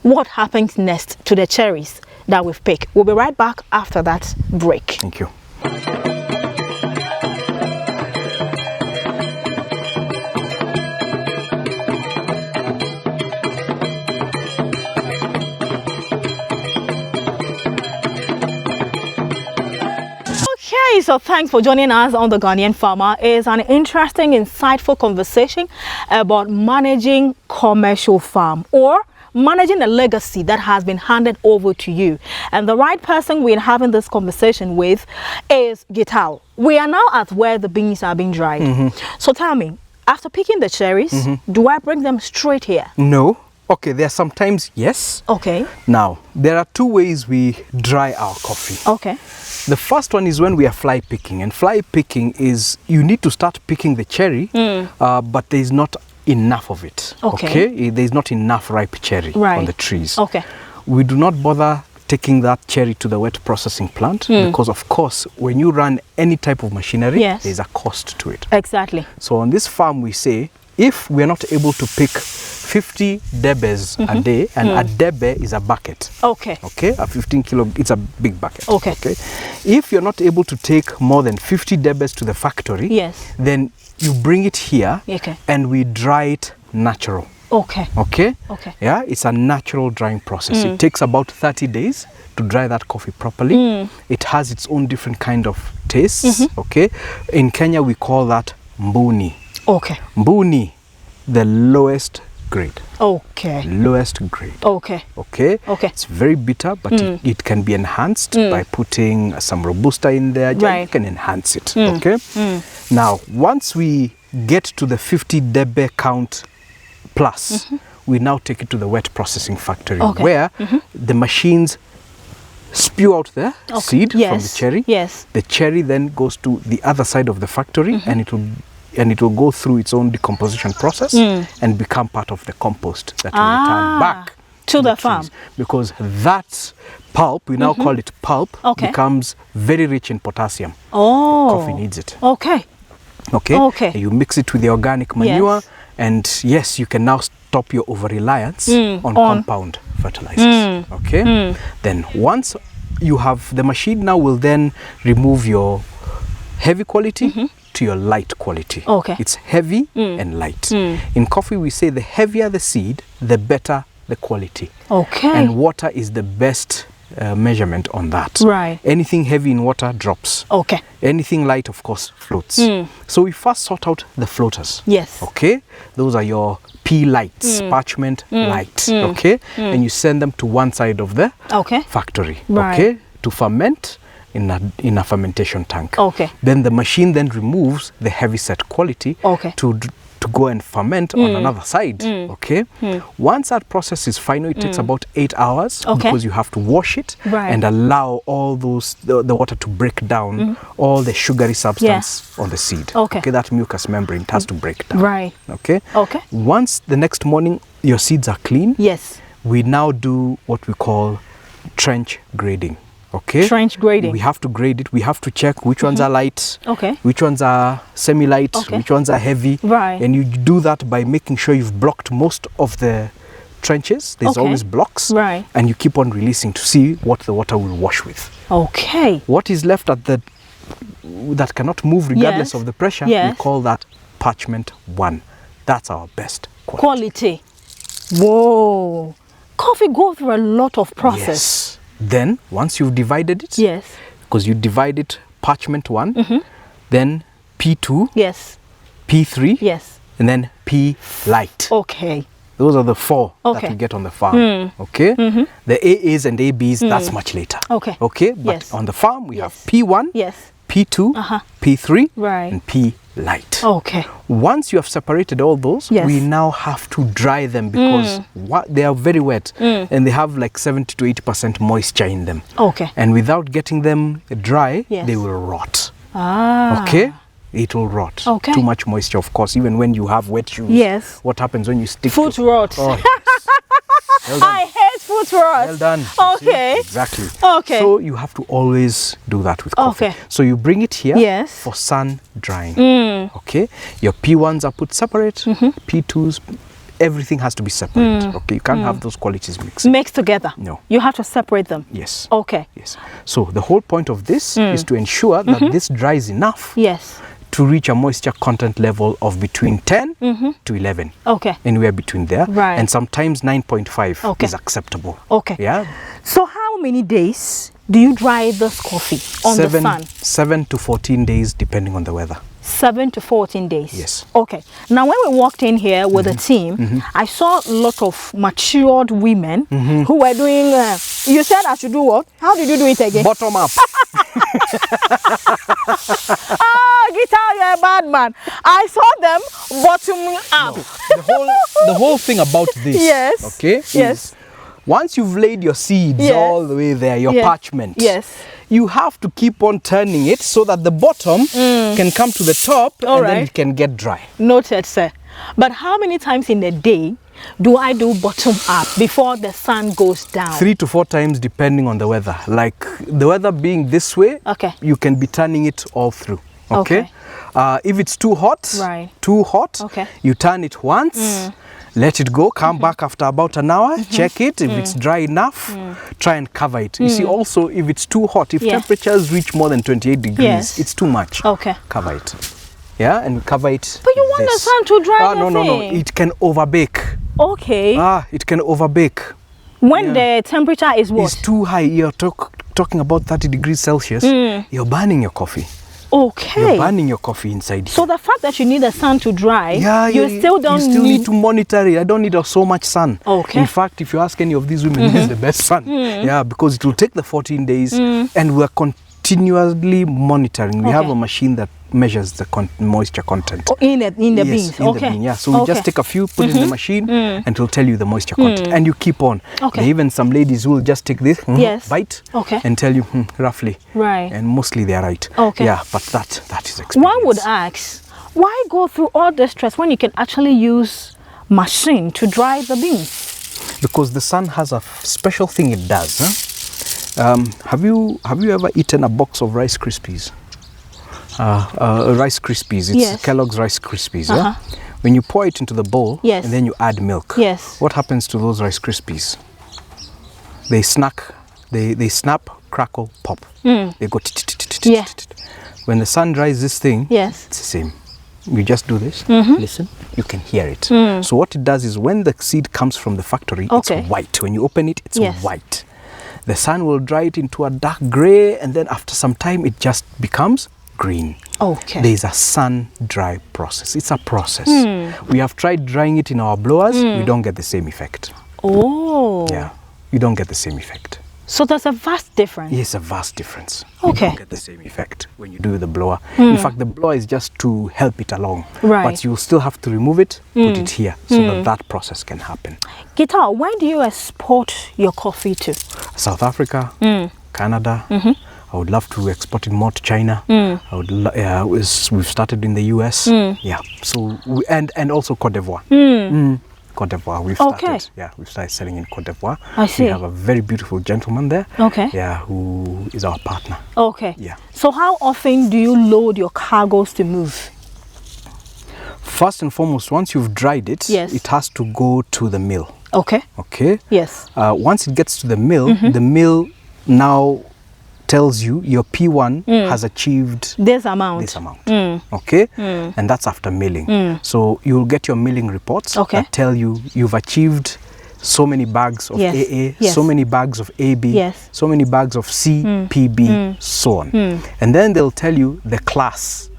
Speaker 1: what happens next to the cherries that we've picked, we'll be right back after that break.
Speaker 2: Thank you.
Speaker 1: Okay, so thanks for joining us on The Ghanaian Farmer. It's an interesting, insightful conversation about managing commercial farm or managing a legacy that has been handed over to you. And the right person we're having this conversation with is Gitau. We are now at where the beans are being dried. So tell me, after picking the cherries, do I bring them straight here?
Speaker 2: No. Okay, there are sometimes yes.
Speaker 1: Okay.
Speaker 2: Now, there are 2 ways we dry our coffee.
Speaker 1: Okay.
Speaker 2: The first one is when we are fly picking, and fly picking is you need to start picking the cherry, but there is not enough of it.
Speaker 1: Okay.
Speaker 2: There is not enough ripe cherry on the trees.
Speaker 1: Okay.
Speaker 2: We do not bother taking that cherry to the wet processing plant because, of course, when you run any type of machinery, there is a cost to it.
Speaker 1: Exactly.
Speaker 2: So on this farm, we say if we are not able to pick 50 debes a day, and a debe is a bucket.
Speaker 1: Okay.
Speaker 2: Okay, a 15 kilo, it's a big bucket.
Speaker 1: Okay.
Speaker 2: Okay. If you're not able to take more than 50 debes to the factory, then you bring it here and we dry it natural.
Speaker 1: Okay.
Speaker 2: Okay.
Speaker 1: Okay.
Speaker 2: Yeah, it's a natural drying process. It takes about 30 days to dry that coffee properly. It has its own different kind of tastes. Okay. In Kenya, we call that mbuni.
Speaker 1: Okay.
Speaker 2: Mbuni, the lowest grade.
Speaker 1: Okay.
Speaker 2: Lowest grade.
Speaker 1: Okay.
Speaker 2: Okay.
Speaker 1: Okay.
Speaker 2: It's very bitter, but it can be enhanced by putting some robusta in there. You can enhance it. Okay. Now, once we get to the 50 debe count plus, we now take it to the wet processing factory where the machines spew out the seed from the cherry.
Speaker 1: Yes.
Speaker 2: The cherry then goes to the other side of the factory and it will go through its own decomposition process and become part of the compost that will return back
Speaker 1: to the farm.
Speaker 2: Because that pulp, we now call it pulp, becomes very rich in potassium. Coffee needs it.
Speaker 1: Okay.
Speaker 2: Okay.
Speaker 1: Okay.
Speaker 2: You mix it with the organic manure, and yes, you can now stop your over-reliance on compound fertilizers. Okay. Then once you have the machine, now will then remove your heavy quality to your light quality.
Speaker 1: Okay.
Speaker 2: It's heavy and light. In coffee, we say the heavier the seed, the better the quality.
Speaker 1: Okay.
Speaker 2: And water is the best measurement on that.
Speaker 1: Right.
Speaker 2: Anything heavy in water drops.
Speaker 1: Okay.
Speaker 2: Anything light, of course, floats. So we first sort out the floaters.
Speaker 1: Yes.
Speaker 2: Okay. Those are your pea lights, parchment light. Okay. And you send them to one side of the factory.
Speaker 1: Right.
Speaker 2: Okay. To ferment in a fermentation tank.
Speaker 1: Okay.
Speaker 2: Then the machine then removes the heavy set quality to go and ferment on another side. Okay. Once that process is final, it takes about 8 hours because you have to wash it and allow all those the water to break down all the sugary substance on the seed. Okay. That mucous membrane, it has to break down.
Speaker 1: Right.
Speaker 2: Okay.
Speaker 1: Okay.
Speaker 2: Once the next morning your seeds are clean, we now do what we call trench grading. Okay.
Speaker 1: Trench grading.
Speaker 2: We have to grade it. We have to check which ones are light,
Speaker 1: okay,
Speaker 2: which ones are semi-light, which ones are heavy.
Speaker 1: Right.
Speaker 2: And you do that by making sure you've blocked most of the trenches. There's always blocks.
Speaker 1: Right.
Speaker 2: And you keep on releasing to see what the water will wash with.
Speaker 1: Okay.
Speaker 2: What is left at the that cannot move regardless
Speaker 1: Yes.
Speaker 2: of the pressure,
Speaker 1: Yes.
Speaker 2: we call that parchment 1. That's our best quality.
Speaker 1: Whoa. Coffee goes through a lot of process.
Speaker 2: Yes. Then, once you've divided it,
Speaker 1: Yes.
Speaker 2: because you divide it parchment 1, then P2,
Speaker 1: Yes.
Speaker 2: P3,
Speaker 1: Yes.
Speaker 2: and then P light.
Speaker 1: Okay.
Speaker 2: Those are the 4
Speaker 1: Okay.
Speaker 2: that we get on the farm. Okay? The AAs and ABs, that's much later.
Speaker 1: Okay.
Speaker 2: Okay? But
Speaker 1: Yes.
Speaker 2: on the farm, we
Speaker 1: Yes.
Speaker 2: have P1,
Speaker 1: Yes.
Speaker 2: P2,
Speaker 1: Uh-huh.
Speaker 2: P3,
Speaker 1: Right.
Speaker 2: and P light.
Speaker 1: Okay.
Speaker 2: Once you have separated all those,
Speaker 1: Yes.
Speaker 2: we now have to dry them because they are very wet and they have like 70 to 80% moisture in them.
Speaker 1: Okay.
Speaker 2: And without getting them dry,
Speaker 1: Yes.
Speaker 2: they will rot.
Speaker 1: Ah.
Speaker 2: Okay? It will rot.
Speaker 1: Okay.
Speaker 2: Too much moisture, of course, even when you have wet shoes.
Speaker 1: Yes.
Speaker 2: What happens when you stick
Speaker 1: Foot
Speaker 2: to...
Speaker 1: rot.
Speaker 2: Oh, yes. Well done.
Speaker 1: I hate foot rot.
Speaker 2: Well done. You see?
Speaker 1: Okay.
Speaker 2: Exactly.
Speaker 1: Okay.
Speaker 2: So you have to always do that with coffee.
Speaker 1: Okay.
Speaker 2: So you bring it here
Speaker 1: Yes.
Speaker 2: for sun drying. Okay. Your P1s are put separate. P2s, everything has to be separate. Okay. You can't have those qualities mixed.
Speaker 1: Mixed together.
Speaker 2: No.
Speaker 1: You have to separate them.
Speaker 2: Yes.
Speaker 1: Okay.
Speaker 2: Yes. So the whole point of this is to ensure that this dries enough
Speaker 1: Yes.
Speaker 2: to reach a moisture content level of between 10 to 11.
Speaker 1: Okay.
Speaker 2: Anywhere between there.
Speaker 1: Right.
Speaker 2: And sometimes 9.5
Speaker 1: Okay.
Speaker 2: is acceptable.
Speaker 1: Okay.
Speaker 2: Yeah.
Speaker 1: So how many days do you dry this coffee on the sun?
Speaker 2: 7 to 14 days depending on the weather.
Speaker 1: 7 to 14 days.
Speaker 2: Yes.
Speaker 1: Okay. Now, when we walked in here with the team, I saw a lot of matured women who were doing. You said I should do what? How did you do it again?
Speaker 2: Bottom up.
Speaker 1: Ah, Gitau, you're a bad man. I saw them bottoming up.
Speaker 2: The whole thing about this,
Speaker 1: Yes.
Speaker 2: okay,
Speaker 1: Yes.
Speaker 2: is once you've laid your seeds
Speaker 1: Yes.
Speaker 2: all the way there, your
Speaker 1: Yes.
Speaker 2: parchment,
Speaker 1: Yes.
Speaker 2: you have to keep on turning it so that the bottom can come to the top
Speaker 1: All
Speaker 2: and then
Speaker 1: right.
Speaker 2: it can get dry.
Speaker 1: Noted, sir. But how many times in a day do I do bottom up before the sun goes down?
Speaker 2: 3 to 4 times depending on the weather. Like the weather being this way,
Speaker 1: Okay.
Speaker 2: you can be turning it all through. Okay.
Speaker 1: Okay.
Speaker 2: If it's too hot,
Speaker 1: Right.
Speaker 2: okay, you turn it once, let it go, come back after about an hour, check it. If it's dry enough, try and cover it. You see, also, if it's too hot, if
Speaker 1: Yeah.
Speaker 2: temperatures reach more than 28 degrees,
Speaker 1: Yes.
Speaker 2: it's too much.
Speaker 1: Okay.
Speaker 2: Cover it. Yeah, and cover it.
Speaker 1: But you want the sun to dry the
Speaker 2: no,
Speaker 1: thing.
Speaker 2: it can overbake.
Speaker 1: Okay.
Speaker 2: It can overbake.
Speaker 1: When the temperature is what?
Speaker 2: It's too high. You're talking about 30 degrees Celsius. You're burning your coffee.
Speaker 1: Okay.
Speaker 2: You're burning your coffee inside
Speaker 1: So
Speaker 2: here.
Speaker 1: the fact that you need the sun to dry,
Speaker 2: Yeah,
Speaker 1: you still don't
Speaker 2: need to monitor it. I don't need so much sun.
Speaker 1: Okay.
Speaker 2: In fact, if you ask any of these women, this is the best sun. Yeah, because it will take the 14 days and we're continuously monitoring. We have
Speaker 1: Okay.
Speaker 2: a machine that measures the moisture content.
Speaker 1: Oh, in the
Speaker 2: Yes,
Speaker 1: beans.
Speaker 2: in
Speaker 1: Okay.
Speaker 2: the bean, yeah. So we just take a few, put in the machine, and it will tell you the moisture content. And you keep on.
Speaker 1: Okay.
Speaker 2: There are even some ladies who will just take this,
Speaker 1: Yes.
Speaker 2: bite,
Speaker 1: Okay.
Speaker 2: and tell you roughly.
Speaker 1: Right.
Speaker 2: And mostly they are right.
Speaker 1: Okay.
Speaker 2: Yeah, but that is experience.
Speaker 1: One would ask, why go through all the stress when you can actually use machine to dry the beans?
Speaker 2: Because the sun has a special thing it does. Have you ever eaten a box of Rice Krispies? Rice Krispies. It's
Speaker 1: Yes.
Speaker 2: Kellogg's Rice Krispies. Yeah? When you pour it into the bowl,
Speaker 1: Yes.
Speaker 2: and then you add milk.
Speaker 1: Yes.
Speaker 2: What happens to those Rice Krispies? They they snap, crackle, pop. They go.
Speaker 1: Yeah.
Speaker 2: When the sun dries this thing,
Speaker 1: Yes.
Speaker 2: it's the same. You just do this, listen, you can hear it. So what it does is when the seed comes from the factory,
Speaker 1: Okay.
Speaker 2: it's white. When you open it, it's
Speaker 1: Yes.
Speaker 2: white. The sun will dry it into a dark gray, and then after some time, it just becomes green.
Speaker 1: Okay.
Speaker 2: There is a sun dry process. It's a process. We have tried drying it in our blowers. We don't get the same effect.
Speaker 1: Oh.
Speaker 2: Yeah, you don't get the same effect.
Speaker 1: So there's a vast difference.
Speaker 2: Yes, a vast difference.
Speaker 1: Okay.
Speaker 2: You don't get the same effect when you do with the blower. In fact, the blower is just to help it along.
Speaker 1: Right.
Speaker 2: But you still have to remove it, put it here, so that process can happen.
Speaker 1: Gitau, where do you export your coffee to?
Speaker 2: South Africa, Canada. I would love to export it more to China. I would. We've started in the US. Yeah. So and also Cote d'Ivoire. Cote d'Ivoire. We've started. Yeah, we've started selling in Cote d'Ivoire.
Speaker 1: I see.
Speaker 2: We have a very beautiful gentleman there.
Speaker 1: Okay.
Speaker 2: Yeah, who is our partner.
Speaker 1: Okay.
Speaker 2: Yeah.
Speaker 1: So how often do you load your cargoes to move?
Speaker 2: First and foremost, once you've dried it,
Speaker 1: Yes.
Speaker 2: it has to go to the mill.
Speaker 1: Okay.
Speaker 2: Okay.
Speaker 1: Yes.
Speaker 2: Once it gets to the mill now tells you your P1 has achieved
Speaker 1: this amount.
Speaker 2: Okay, and that's after milling. So you'll get your milling reports that tell you you've achieved so many bags of AA, so many bags of AB, so many bags of C, PB, so on. And then they'll tell you the class.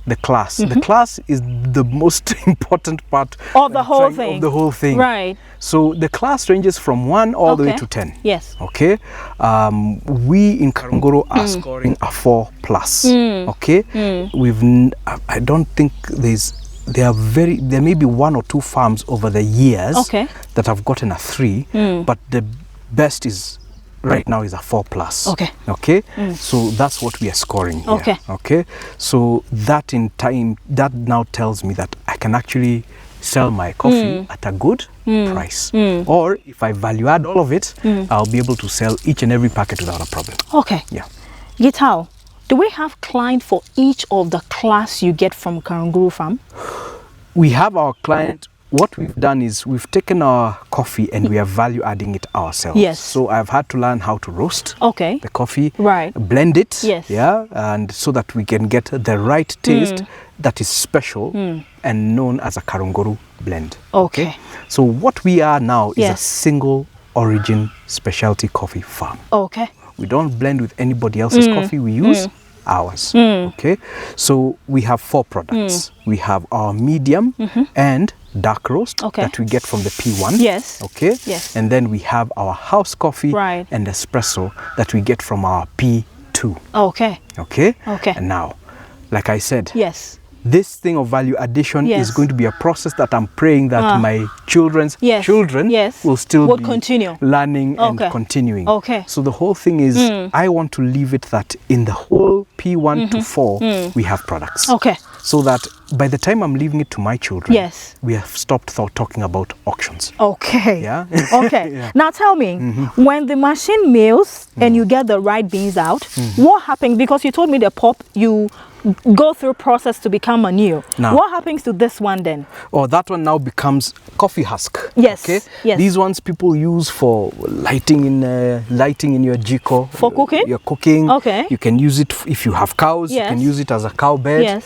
Speaker 2: The class. The class is the most important part
Speaker 1: of the whole thing.
Speaker 2: Of the whole thing.
Speaker 1: Right.
Speaker 2: So the class ranges from 1 all the way to 10.
Speaker 1: Yes.
Speaker 2: Okay. We in Karunguru are scoring a 4+. Okay. I don't think there may be 1 or 2 farms over the years that have gotten a 3, but the best is right now is a 4+. Okay. So that's what we are scoring here. Okay. So that now tells me that I can actually sell my coffee at a good price. Or if I value add all of it, I'll be able to sell each and every packet without a problem.
Speaker 1: Okay.
Speaker 2: Yeah.
Speaker 1: Gitau, do we have client for each of the class you get from Karunguru farm?
Speaker 2: We have our client. What we've done is we've taken our coffee and we are value adding it ourselves.
Speaker 1: Yes.
Speaker 2: So I've had to learn how to roast the coffee, blend it, and so that we can get the right taste that is special and known as a Karunguru blend. Okay. So what we are now is a single origin specialty coffee farm. Okay. We don't blend with anybody else's coffee. We use ours. Okay. So we have 4 products. We have our medium and dark roast that we get from the P1. Yes. Okay. Yes. And then we have our house coffee and espresso that we get from our P2. Okay. Okay. Okay. And now, like I said, this thing of value addition is going to be a process that I'm praying that my children's children will still be
Speaker 1: continue
Speaker 2: learning and continuing. Okay. So the whole thing is I want to leave it that in the whole P1 to 4 we have products. Okay. So that by the time I'm leaving it to my children, we have stopped talking about auctions. Okay. Yeah. Okay. Now tell me, when the machine mills and you get the right beans out, what happens? Because you told me the pop, you go through process to become a new. Now, what happens to this one then? Oh, that one now becomes coffee husk. Yes. Okay. Yes. These ones people use for lighting in your jiko. For cooking? Your cooking. Okay. You can use it if you have cows. You can use it as a cow bed. Yes.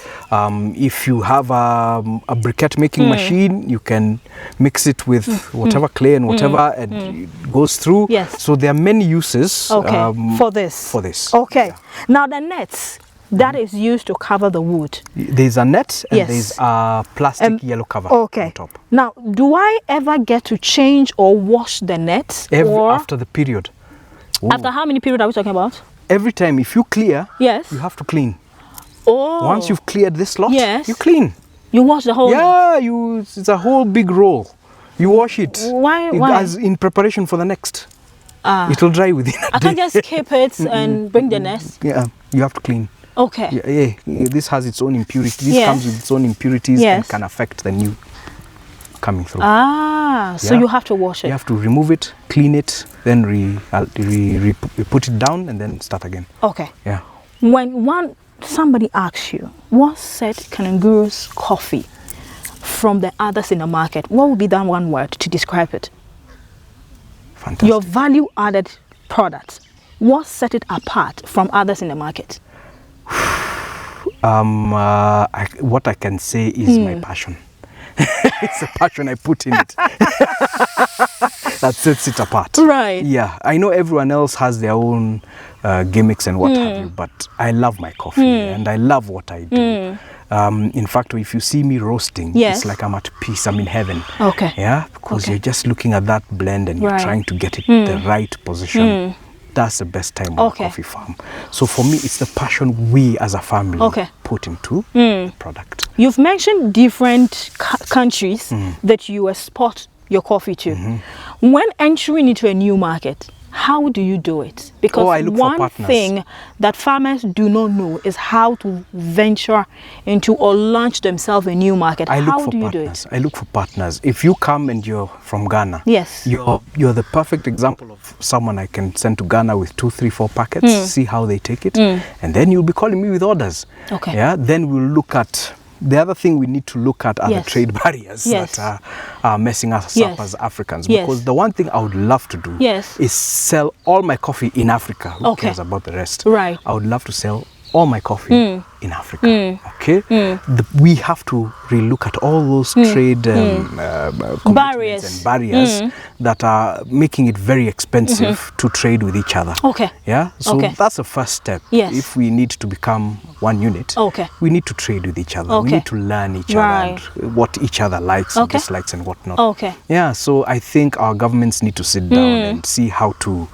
Speaker 2: If you have a briquette making machine, you can mix it with whatever clay and whatever, and it goes through. Yes. So there are many uses. Okay. For this. For this. Okay. Yeah. Now the nets that is used to cover the wood. There's a net and there's a plastic yellow cover on top. Now, do I ever get to change or wash the nets? After the period. Ooh. After how many period are we talking about? Every time. If you clear, you have to clean. Oh. Once you've cleared this lot, you clean. You wash the whole net? It's a whole big roll. You wash it. Why? As in preparation for the next. It will dry within a day. I can't just keep it and bring the nest? Yeah, you have to clean. Okay. This has its own impurities. This comes with its own impurities and can affect the new coming through. So you have to wash it. You have to remove it, clean it, then put it down and then start again. Okay. Yeah. When somebody asks you, what set Karanguru's coffee from the others in the market, what would be that one word to describe it? Fantastic. Your value-added product. What set it apart from others in the market? What I can say is my passion. It's a passion I put in it that sets it apart. Right. Yeah, I know everyone else has their own gimmicks and what have you, but I love my coffee and I love what I do. In fact, if you see me roasting, it's like I'm at peace, I'm in heaven. Okay. Yeah, because you're just looking at that blend and you're trying to get it the right position. That's the best time on a coffee farm. So for me, it's the passion we as a family put into the product. You've mentioned different countries that you export your coffee to. When entering into a new market, how do you do it? Because one thing that farmers do not know is how to venture into or launch themselves in a new market. How do you do it? I look for partners. If you come and you're from Ghana, you're the perfect example of someone I can send to Ghana with 2, 3, 4 packets, see how they take it, and then you'll be calling me with orders. Okay. Yeah. Then we'll look at The other thing we need to look at are
Speaker 1: Yes.
Speaker 2: the trade barriers
Speaker 1: Yes.
Speaker 2: that are messing us
Speaker 1: Yes.
Speaker 2: up as Africans.
Speaker 1: Yes.
Speaker 2: Because the one thing I would love to do
Speaker 1: Yes.
Speaker 2: is sell all my coffee in Africa. Who
Speaker 1: Okay.
Speaker 2: cares about the rest?
Speaker 1: Right.
Speaker 2: I would love to sell all my coffee in Africa. Okay? We have to relook at all those trade commitments
Speaker 1: Barriers.
Speaker 2: and barriers that are making it very expensive to trade with each other.
Speaker 1: Okay.
Speaker 2: Yeah? So
Speaker 1: Okay.
Speaker 2: that's the first step.
Speaker 1: Yes.
Speaker 2: If we need to become one unit,
Speaker 1: Okay.
Speaker 2: we need to trade with each other.
Speaker 1: Okay.
Speaker 2: We need to learn each
Speaker 1: Right.
Speaker 2: other and what each other likes and
Speaker 1: Okay.
Speaker 2: dislikes and whatnot.
Speaker 1: Okay.
Speaker 2: Yeah, so I think our governments need to sit down and see how to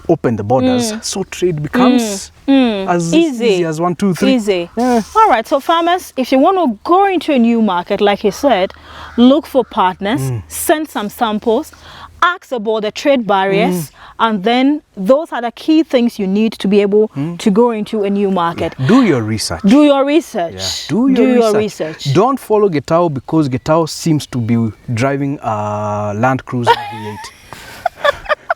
Speaker 2: open the borders so trade becomes as easy as 1, 2, 3.
Speaker 1: Easy.
Speaker 2: Yeah.
Speaker 1: All right, so farmers, if you want to go into a new market, like you said, look for partners, send some samples, ask about the trade barriers, and then those are the key things you need to be able to go into a new market.
Speaker 2: Do your research.
Speaker 1: Do your research.
Speaker 2: Yeah. Do your research. Don't follow Gitau because Gitau seems to be driving a Land Cruiser V8.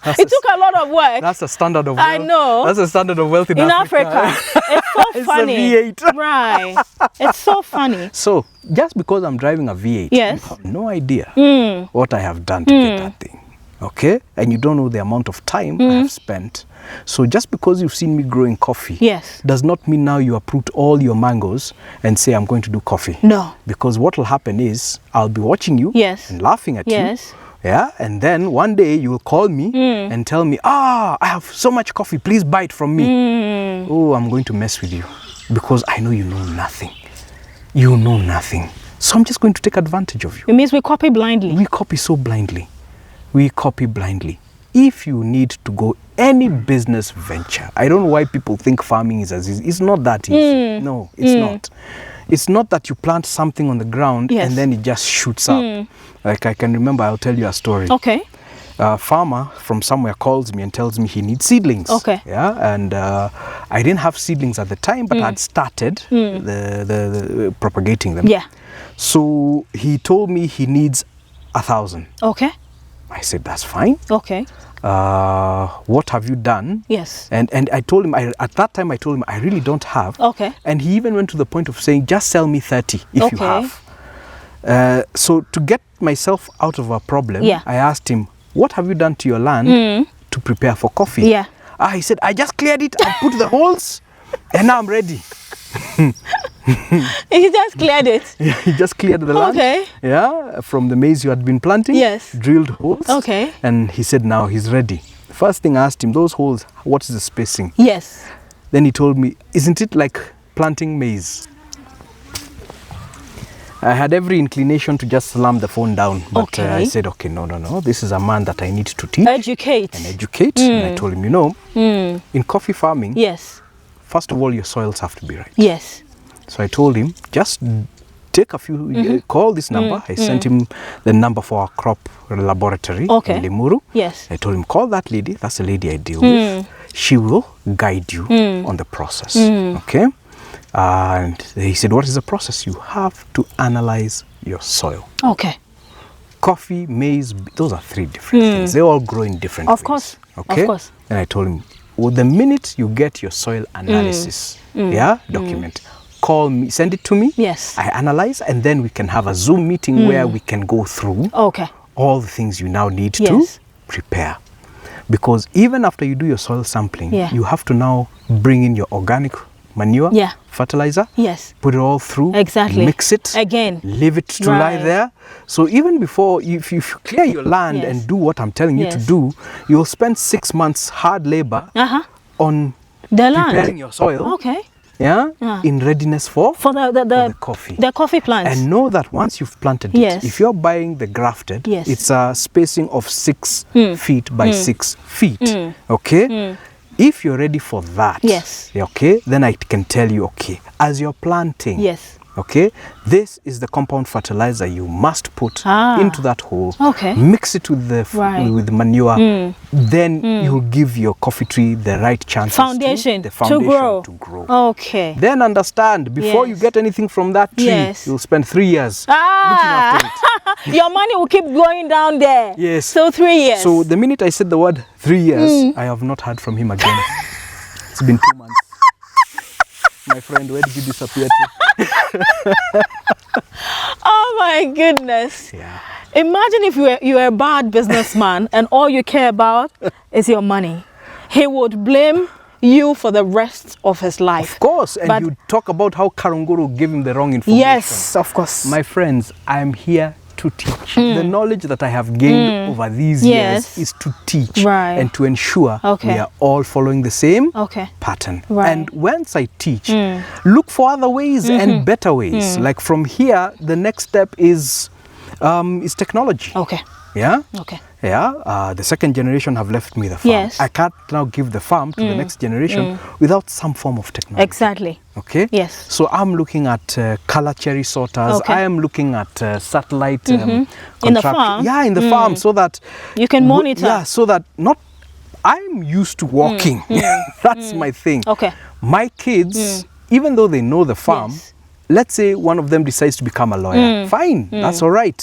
Speaker 1: It took a lot of work.
Speaker 2: That's a standard of
Speaker 1: I
Speaker 2: wealth.
Speaker 1: know.
Speaker 2: That's a standard of wealth in
Speaker 1: Africa. It's so
Speaker 2: It's a
Speaker 1: funny.
Speaker 2: V8.
Speaker 1: Right. It's so funny.
Speaker 2: So, just because I'm driving a V8,
Speaker 1: Yes.
Speaker 2: you have no idea what I have done to get that thing. Okay? And you don't know the amount of time I have spent. So, just because you've seen me growing coffee
Speaker 1: Yes.
Speaker 2: does not mean now you uproot all your mangoes and say, I'm going to do coffee.
Speaker 1: No.
Speaker 2: Because what will happen is, I'll be watching you
Speaker 1: Yes.
Speaker 2: and laughing at
Speaker 1: Yes.
Speaker 2: you. Yeah, and then one day you will call me and tell me, I have so much coffee, please buy it from me. Oh, I'm going to mess with you because I know you know nothing. You know nothing. So I'm just going to take advantage of you.
Speaker 1: It means we copy blindly.
Speaker 2: We copy so blindly. We copy blindly. If you need to go any business venture, I don't know why people think farming is as easy. It's not that easy. No, it's not. It's not that you plant something on the ground
Speaker 1: Yes.
Speaker 2: and then it just shoots up. Like I can remember, I'll tell you a story.
Speaker 1: Okay.
Speaker 2: A farmer from somewhere calls me and tells me he needs seedlings.
Speaker 1: Okay.
Speaker 2: Yeah, and I didn't have seedlings at the time, but I'd started the propagating them.
Speaker 1: Yeah.
Speaker 2: So he told me he needs 1,000.
Speaker 1: Okay.
Speaker 2: I said, that's fine.
Speaker 1: Okay.
Speaker 2: What have you done?
Speaker 1: Yes.
Speaker 2: And I told him, at that time I told him I really don't have.
Speaker 1: Okay.
Speaker 2: And he even went to the point of saying, just sell me 30 if you
Speaker 1: Okay.
Speaker 2: have. So to get myself out of a problem,
Speaker 1: Yeah.
Speaker 2: I asked him, what have you done to your land to prepare for coffee?
Speaker 1: Yeah.
Speaker 2: He said, I just cleared it, I put the holes, and now I'm ready.
Speaker 1: He just cleared it.
Speaker 2: He just cleared the land.
Speaker 1: Okay.
Speaker 2: Yeah, from the maize you had been planting.
Speaker 1: Yes.
Speaker 2: Drilled holes.
Speaker 1: Okay.
Speaker 2: And he said now he's ready. First thing I asked him, those holes, what is the spacing?
Speaker 1: Yes.
Speaker 2: Then he told me, isn't it like planting maize? I had every inclination to just slam the phone down. But
Speaker 1: Okay.
Speaker 2: I said, okay, no. This is a man that I need to teach
Speaker 1: Educate.
Speaker 2: and educate. And I told him, in coffee farming,
Speaker 1: Yes.
Speaker 2: first of all, your soils have to be right.
Speaker 1: Yes.
Speaker 2: So I told him, just take a few, call this number. I sent him the number for our crop laboratory
Speaker 1: Okay.
Speaker 2: in Limuru.
Speaker 1: Yes.
Speaker 2: I told him, call that lady. That's the lady I deal with. She will guide you on the process. Okay? And he said, what is the process? You have to analyze your soil.
Speaker 1: Okay.
Speaker 2: Coffee, maize, those are 3 different things. They all grow in different
Speaker 1: Of
Speaker 2: ways.
Speaker 1: course.
Speaker 2: Okay?
Speaker 1: Of course.
Speaker 2: And I told him, well, the minute you get your soil analysis document, call me, send it to me.
Speaker 1: Yes.
Speaker 2: I analyze, and then we can have a Zoom meeting where we can go through
Speaker 1: Okay.
Speaker 2: all the things you now need to
Speaker 1: Yes.
Speaker 2: prepare. Because even after you do your soil sampling,
Speaker 1: Yeah.
Speaker 2: you have to now bring in your organic manure,
Speaker 1: Yeah.
Speaker 2: fertilizer,
Speaker 1: Yes.
Speaker 2: put it all through,
Speaker 1: Exactly.
Speaker 2: mix it,
Speaker 1: Again.
Speaker 2: leave it to lie
Speaker 1: Right.
Speaker 2: there. So even before, if you clear your land
Speaker 1: Yes.
Speaker 2: and do what I'm telling you to
Speaker 1: Yes.
Speaker 2: do, you'll spend 6 months hard labor on
Speaker 1: The land.
Speaker 2: preparing your soil,
Speaker 1: Okay.
Speaker 2: in readiness for
Speaker 1: The
Speaker 2: coffee.
Speaker 1: The coffee plants.
Speaker 2: And know that once you've planted
Speaker 1: Yes.
Speaker 2: it, if you're buying the grafted,
Speaker 1: Yes.
Speaker 2: it's a spacing of 6 feet by 6 feet. Okay? If you're ready for that,
Speaker 1: Yes.
Speaker 2: okay, then I can tell you, okay, as you're planting,
Speaker 1: Yes.
Speaker 2: okay, this is the compound fertilizer you must put into that hole.
Speaker 1: Okay.
Speaker 2: Mix it with the
Speaker 1: Right.
Speaker 2: with the manure. Then you'll give your coffee tree the right chances
Speaker 1: Foundation
Speaker 2: the foundation
Speaker 1: to grow.
Speaker 2: grow.
Speaker 1: Okay.
Speaker 2: Then understand, before you
Speaker 1: Yes.
Speaker 2: get anything from that tree,
Speaker 1: Yes.
Speaker 2: you'll spend 3 years looking after it.
Speaker 1: Your money will keep going down there.
Speaker 2: Yes.
Speaker 1: So 3 years.
Speaker 2: So the minute I said the word 3 years, I have not heard from him again. It's been 2 months. My friend, where did you disappear to?
Speaker 1: Oh my goodness.
Speaker 2: Yeah.
Speaker 1: Imagine if you were a bad businessman and all you care about is your money. He would blame you for the rest of his life.
Speaker 2: Of course, and
Speaker 1: But
Speaker 2: you talk about how Karunguru gave him the wrong information.
Speaker 1: yes, of course.
Speaker 2: My friends, I'm here to teach. The knowledge that I have gained over these years is to teach and to ensure we are all following the same pattern. And once I teach, look for other ways and better ways. Like from here, the next step is technology. Yeah? Yeah, the second generation have left me the farm. I can't now give the farm to the next generation without some form of technology.
Speaker 1: Exactly.
Speaker 2: Okay?
Speaker 1: Yes.
Speaker 2: So I'm looking at color cherry sorters. I am looking at satellite
Speaker 1: in the farm?
Speaker 2: Yeah, in the farm, so that
Speaker 1: you can monitor.
Speaker 2: Yeah, so that I'm used to walking. That's my thing.
Speaker 1: Okay.
Speaker 2: My kids, even though they know the farm, let's say one of them decides to become a lawyer. Fine, that's all right.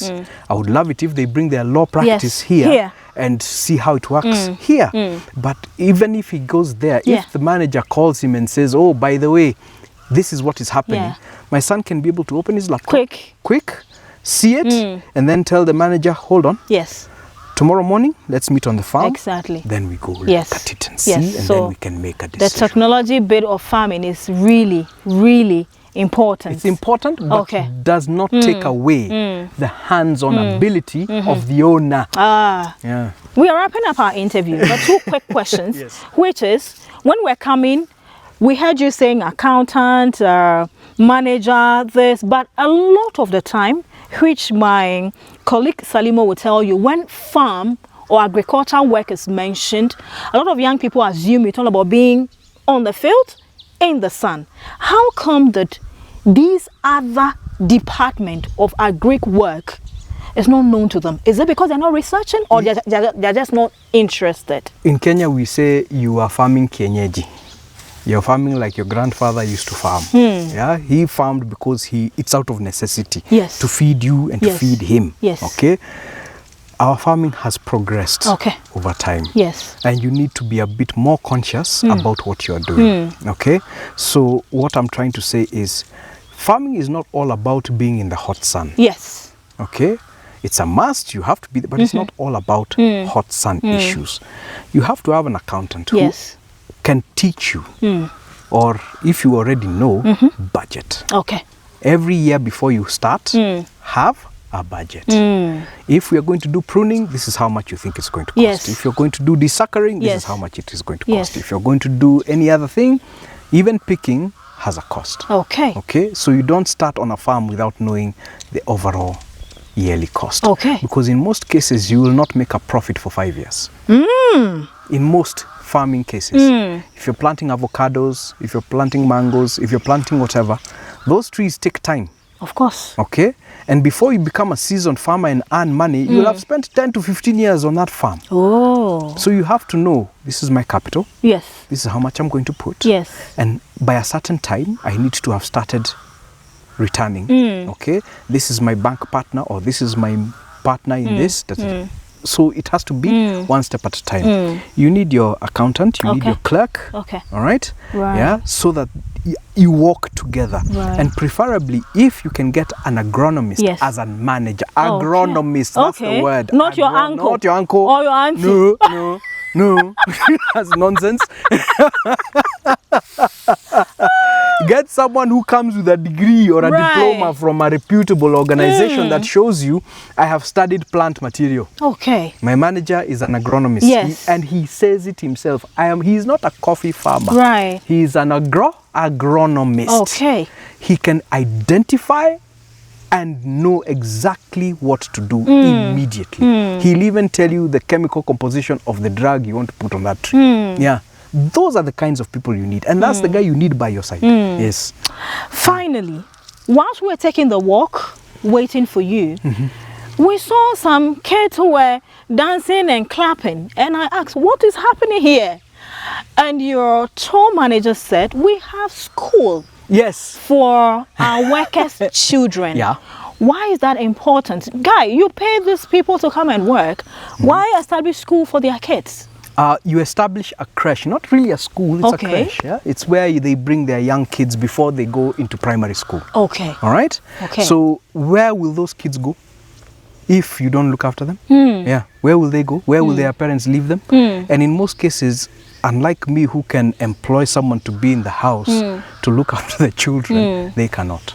Speaker 2: I would love it if they bring their law practice here and see how it works here. But even if he goes there, if the manager calls him and says, oh, by the way, this is what is happening, my son can be able to open his laptop quick, see it, and then tell the manager, hold on.
Speaker 1: Yes.
Speaker 2: Tomorrow morning, let's meet on the farm.
Speaker 1: Exactly.
Speaker 2: Then we go look at it and see, and
Speaker 1: so
Speaker 2: then we can make a decision.
Speaker 1: The technology bit of farming is really, really important.
Speaker 2: It's important, but does not take away the hands-on ability of the owner. Yeah.
Speaker 1: We are wrapping up our interview, but two quick questions, which is, when we're coming, we heard you saying accountant, manager, this, but a lot of the time, which my colleague Salimo will tell you, when farm or agricultural work is mentioned, a lot of young people assume it's all about being on the field, in the sun. How come that these other department of agric work is not known to them? Is it because they're not researching, or they're just not interested?
Speaker 2: In Kenya, we say you are farming kienyeji. You're farming like your grandfather used to farm. Yeah, he farmed because it's out of necessity to feed you and to feed him. Okay, our farming has progressed over time. And you need to be a bit more conscious about what you're doing. Okay, so what I'm trying to say is, farming is not all about being in the hot sun. Okay, it's a must, you have to be, but it's not all about hot sun issues. You have to have an accountant who can teach you, or if you already know, budget. Every year before you start, have a budget. If we are going to do pruning, this is how much you think it's going to cost. If you're going to do desuckering, this is how much it is going to cost. If you're going to do any other thing, even picking has a cost. Okay, so you don't start on a farm without knowing the overall yearly cost. Because in most cases, you will not make a profit for 5 years. In most farming cases. If you're planting avocados, if you're planting mangoes, if you're planting whatever, those trees take time.
Speaker 1: Of course.
Speaker 2: Okay? And before you become a seasoned farmer and earn money, you'll have spent 10 to 15 years on that farm. So you have to know, this is my capital. This is how much I'm going to put. And by a certain time, I need to have started returning. Okay? This is my bank partner, or this is my partner in this. So it has to be one step at a time. You need your accountant, you need your clerk, all right? Yeah, so that you work together. And preferably, if you can get an agronomist as a manager. Agronomist, that's the word.
Speaker 1: Not your uncle.
Speaker 2: Not your uncle.
Speaker 1: Or your auntie.
Speaker 2: No, that's nonsense. Get someone who comes with a degree or a diploma from a reputable organization that shows you, I have studied plant material. My manager is an agronomist, and he says it himself. He's not a coffee farmer. He's an agronomist. He can identify and know exactly what to do immediately. He'll even tell you the chemical composition of the drug you want to put on that tree. Yeah. Those are the kinds of people you need, and that's the guy you need by your side. Yes.
Speaker 1: Finally, whilst we were taking the walk, waiting for you, we saw some kids who were dancing and clapping, and I asked, what is happening here? And your tour manager said, we have school for our workers' children. Why is that important? Guy, you pay these people to come and work. Why establish school for their kids?
Speaker 2: You establish a creche, not really a school, it's a creche. Yeah? It's where they bring their young kids before they go into primary school.
Speaker 1: Okay.
Speaker 2: All right?
Speaker 1: Okay.
Speaker 2: So where will those kids go if you don't look after them? Yeah. Where will they go? Where will their parents leave them? And in most cases, unlike me who can employ someone to be in the house to look after the children, they cannot.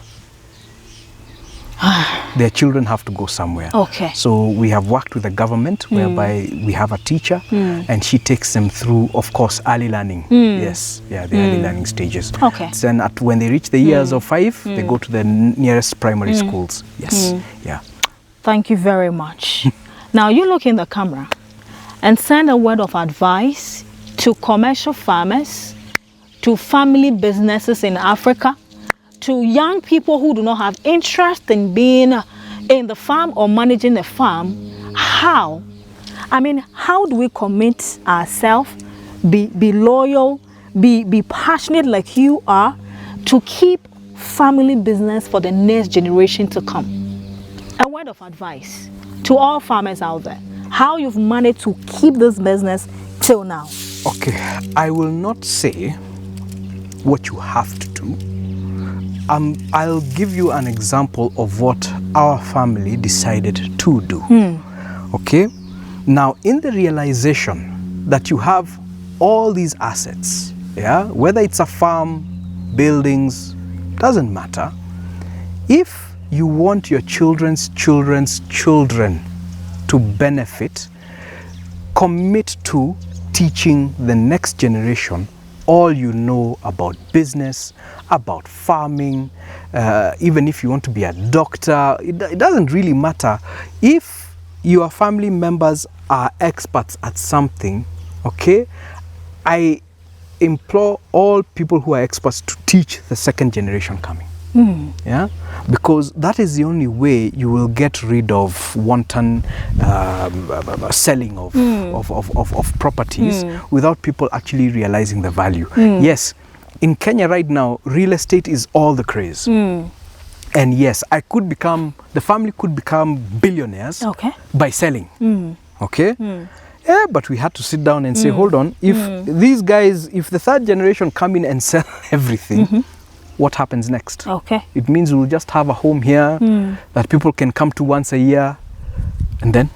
Speaker 2: Their children have to go somewhere.
Speaker 1: Okay.
Speaker 2: So we have worked with the government whereby we have a teacher and she takes them through, of course, early learning. Yes, yeah, the early learning stages.
Speaker 1: Okay.
Speaker 2: Then when they reach the years of 5, they go to the nearest primary schools. Yes, yeah.
Speaker 1: Thank you very much. Now you look in the camera and send a word of advice to commercial farmers, to family businesses in Africa, to young people who do not have interest in being in the farm or managing the farm. How do we commit ourselves, be loyal, be passionate like you are, to keep family business for the next generation to come? A word of advice to all farmers out there, how you've managed to keep this business till now.
Speaker 2: Okay, I will not say what you have to do. I'll give you an example of what our family decided to do. Okay? Now, in the realization that you have all these assets, yeah, whether it's a farm, buildings, doesn't matter. If you want your children's children to benefit, commit to teaching the next generation all you know about business, about farming, even if you want to be a doctor, it doesn't really matter. If your family members are experts at something, okay, I implore all people who are experts to teach the second generation coming. Yeah, because that is the only way you will get rid of wanton selling of properties without people actually realizing the value. Yes, in Kenya right now, real estate is all the craze. And yes, the family could become billionaires by selling. Okay? Yeah, but we had to sit down and say, hold on, if these guys, if the third generation come in and sell everything, what happens next?
Speaker 1: Okay.
Speaker 2: It means we'll just have a home here that people can come to once a year, and then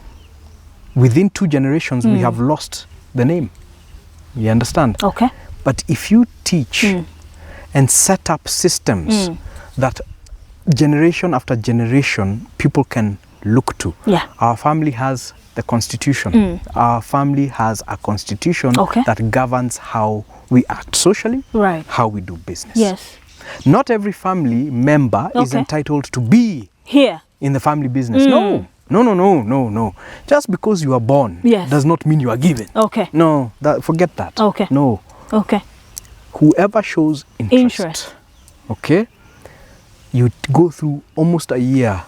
Speaker 2: within 2 generations we have lost the name. You understand?
Speaker 1: Okay.
Speaker 2: But if you teach and set up systems that generation after generation people can look to.
Speaker 1: Yeah.
Speaker 2: Our family has the constitution. Our family has a constitution that governs how we act socially, how we do business.
Speaker 1: Yes.
Speaker 2: Not every family member is entitled to be
Speaker 1: here
Speaker 2: in the family business. No. Just because you are born does not mean you are given.
Speaker 1: Okay.
Speaker 2: No, forget that.
Speaker 1: Okay.
Speaker 2: No.
Speaker 1: Okay.
Speaker 2: Whoever shows interest. Okay, you go through almost a year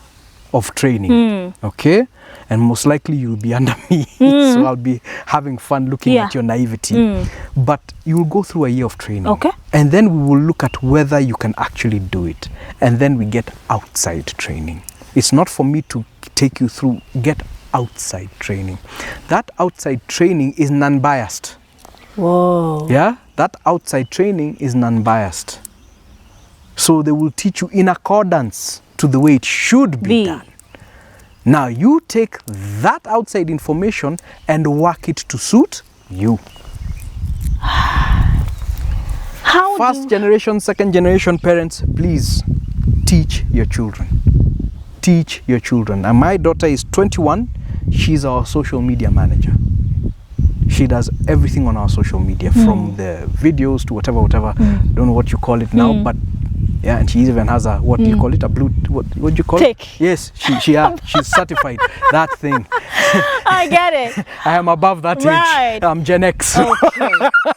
Speaker 2: of training. Okay, and most likely you'll be under me, so I'll be having fun looking at your naivety. But you'll go through a year of training.
Speaker 1: Okay.
Speaker 2: And then we will look at whether you can actually do it. And then we get outside training. It's not for me to take you through, get outside training. That outside training is non-biased.
Speaker 1: Whoa.
Speaker 2: Yeah, that outside training is non-biased. So they will teach you in accordance to the way it should be done. Now you take that outside information and work it to suit you. First generation, second generation parents, please teach your children. Teach your children. And my daughter is 21. She's our social media manager. She does everything on our social media, from the videos to whatever. Don't know what you call it now, but yeah, and she even has a, what do you call it? A blue, what do you call it? Yes, she's certified. That thing.
Speaker 1: I get it.
Speaker 2: I am above that age. I'm Gen X,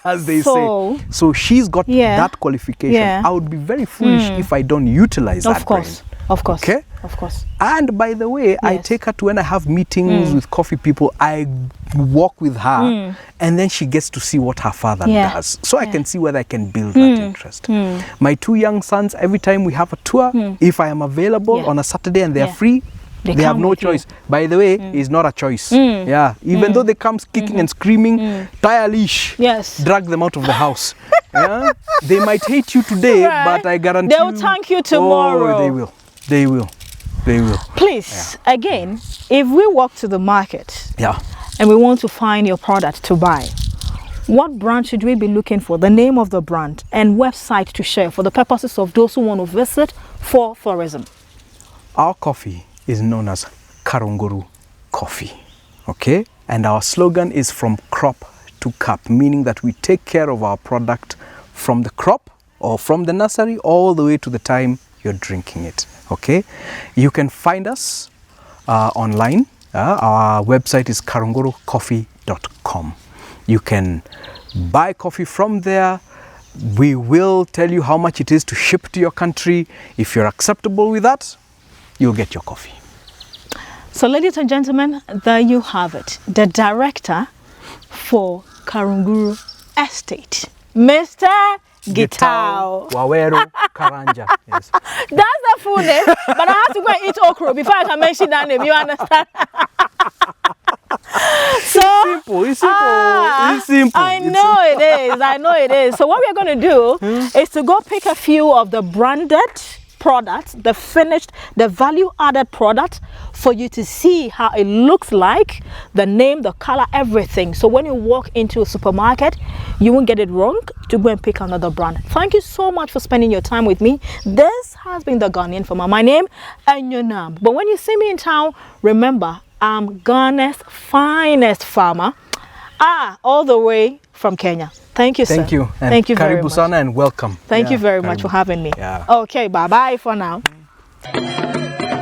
Speaker 2: as they say. So she's got that qualification. I would be very foolish if I don't utilize that brain.
Speaker 1: Of course.
Speaker 2: Okay?
Speaker 1: Of course.
Speaker 2: And by the way, I take her to, when I have meetings with coffee people, I walk with her and then she gets to see what her father does. So I can see whether I can build that interest. My 2 young sons, every time we have a tour, if I am available on a Saturday and they are free, They have no choice. By the way, it's not a choice. Yeah. Even though they come kicking and screaming, tie a leash.
Speaker 1: Yes.
Speaker 2: Drag them out of the house. Yeah. They might hate you today, but I guarantee
Speaker 1: they'll thank you tomorrow.
Speaker 2: Oh, they will. They will. They will.
Speaker 1: Please, again, if we walk to the market and we want to find your product to buy, what brand should we be looking for? The name of the brand and website to share for the purposes of those who want to visit for tourism.
Speaker 2: Our coffee is known as Karunguru coffee, okay? And our slogan is from crop to cup, meaning that we take care of our product from the crop or from the nursery all the way to the time you're drinking it, okay? You can find us online. Our website is karungurucoffee.com. You can buy coffee from there. We will tell you how much it is to ship to your country. If you're acceptable with that, you'll get your coffee.
Speaker 1: So ladies and gentlemen, there you have it. The director for Karunguru Estate, Mr. Gitau
Speaker 2: Waweru Karanja. Yes.
Speaker 1: That's the full name, but I have to go and eat okra before I can mention that name. You understand?
Speaker 2: It's simple.
Speaker 1: I know it is. So what we're going to do is to go pick a few of the branded products, the finished, the value-added product, for you to see how it looks like, the name, the color, everything. So when you walk into a supermarket, you won't get it wrong to go and pick another brand. Thank you so much for spending your time with me. This has been the Ghanaian Farmer. My name is Nyonam. But when you see me in town, remember, I'm Ghana's finest farmer, all the way from Kenya. Thank you, sir.
Speaker 2: Thank you. And
Speaker 1: thank you very much.
Speaker 2: Karibu sana and welcome.
Speaker 1: Thank you very much for having me.
Speaker 2: Yeah.
Speaker 1: Okay, bye-bye for now.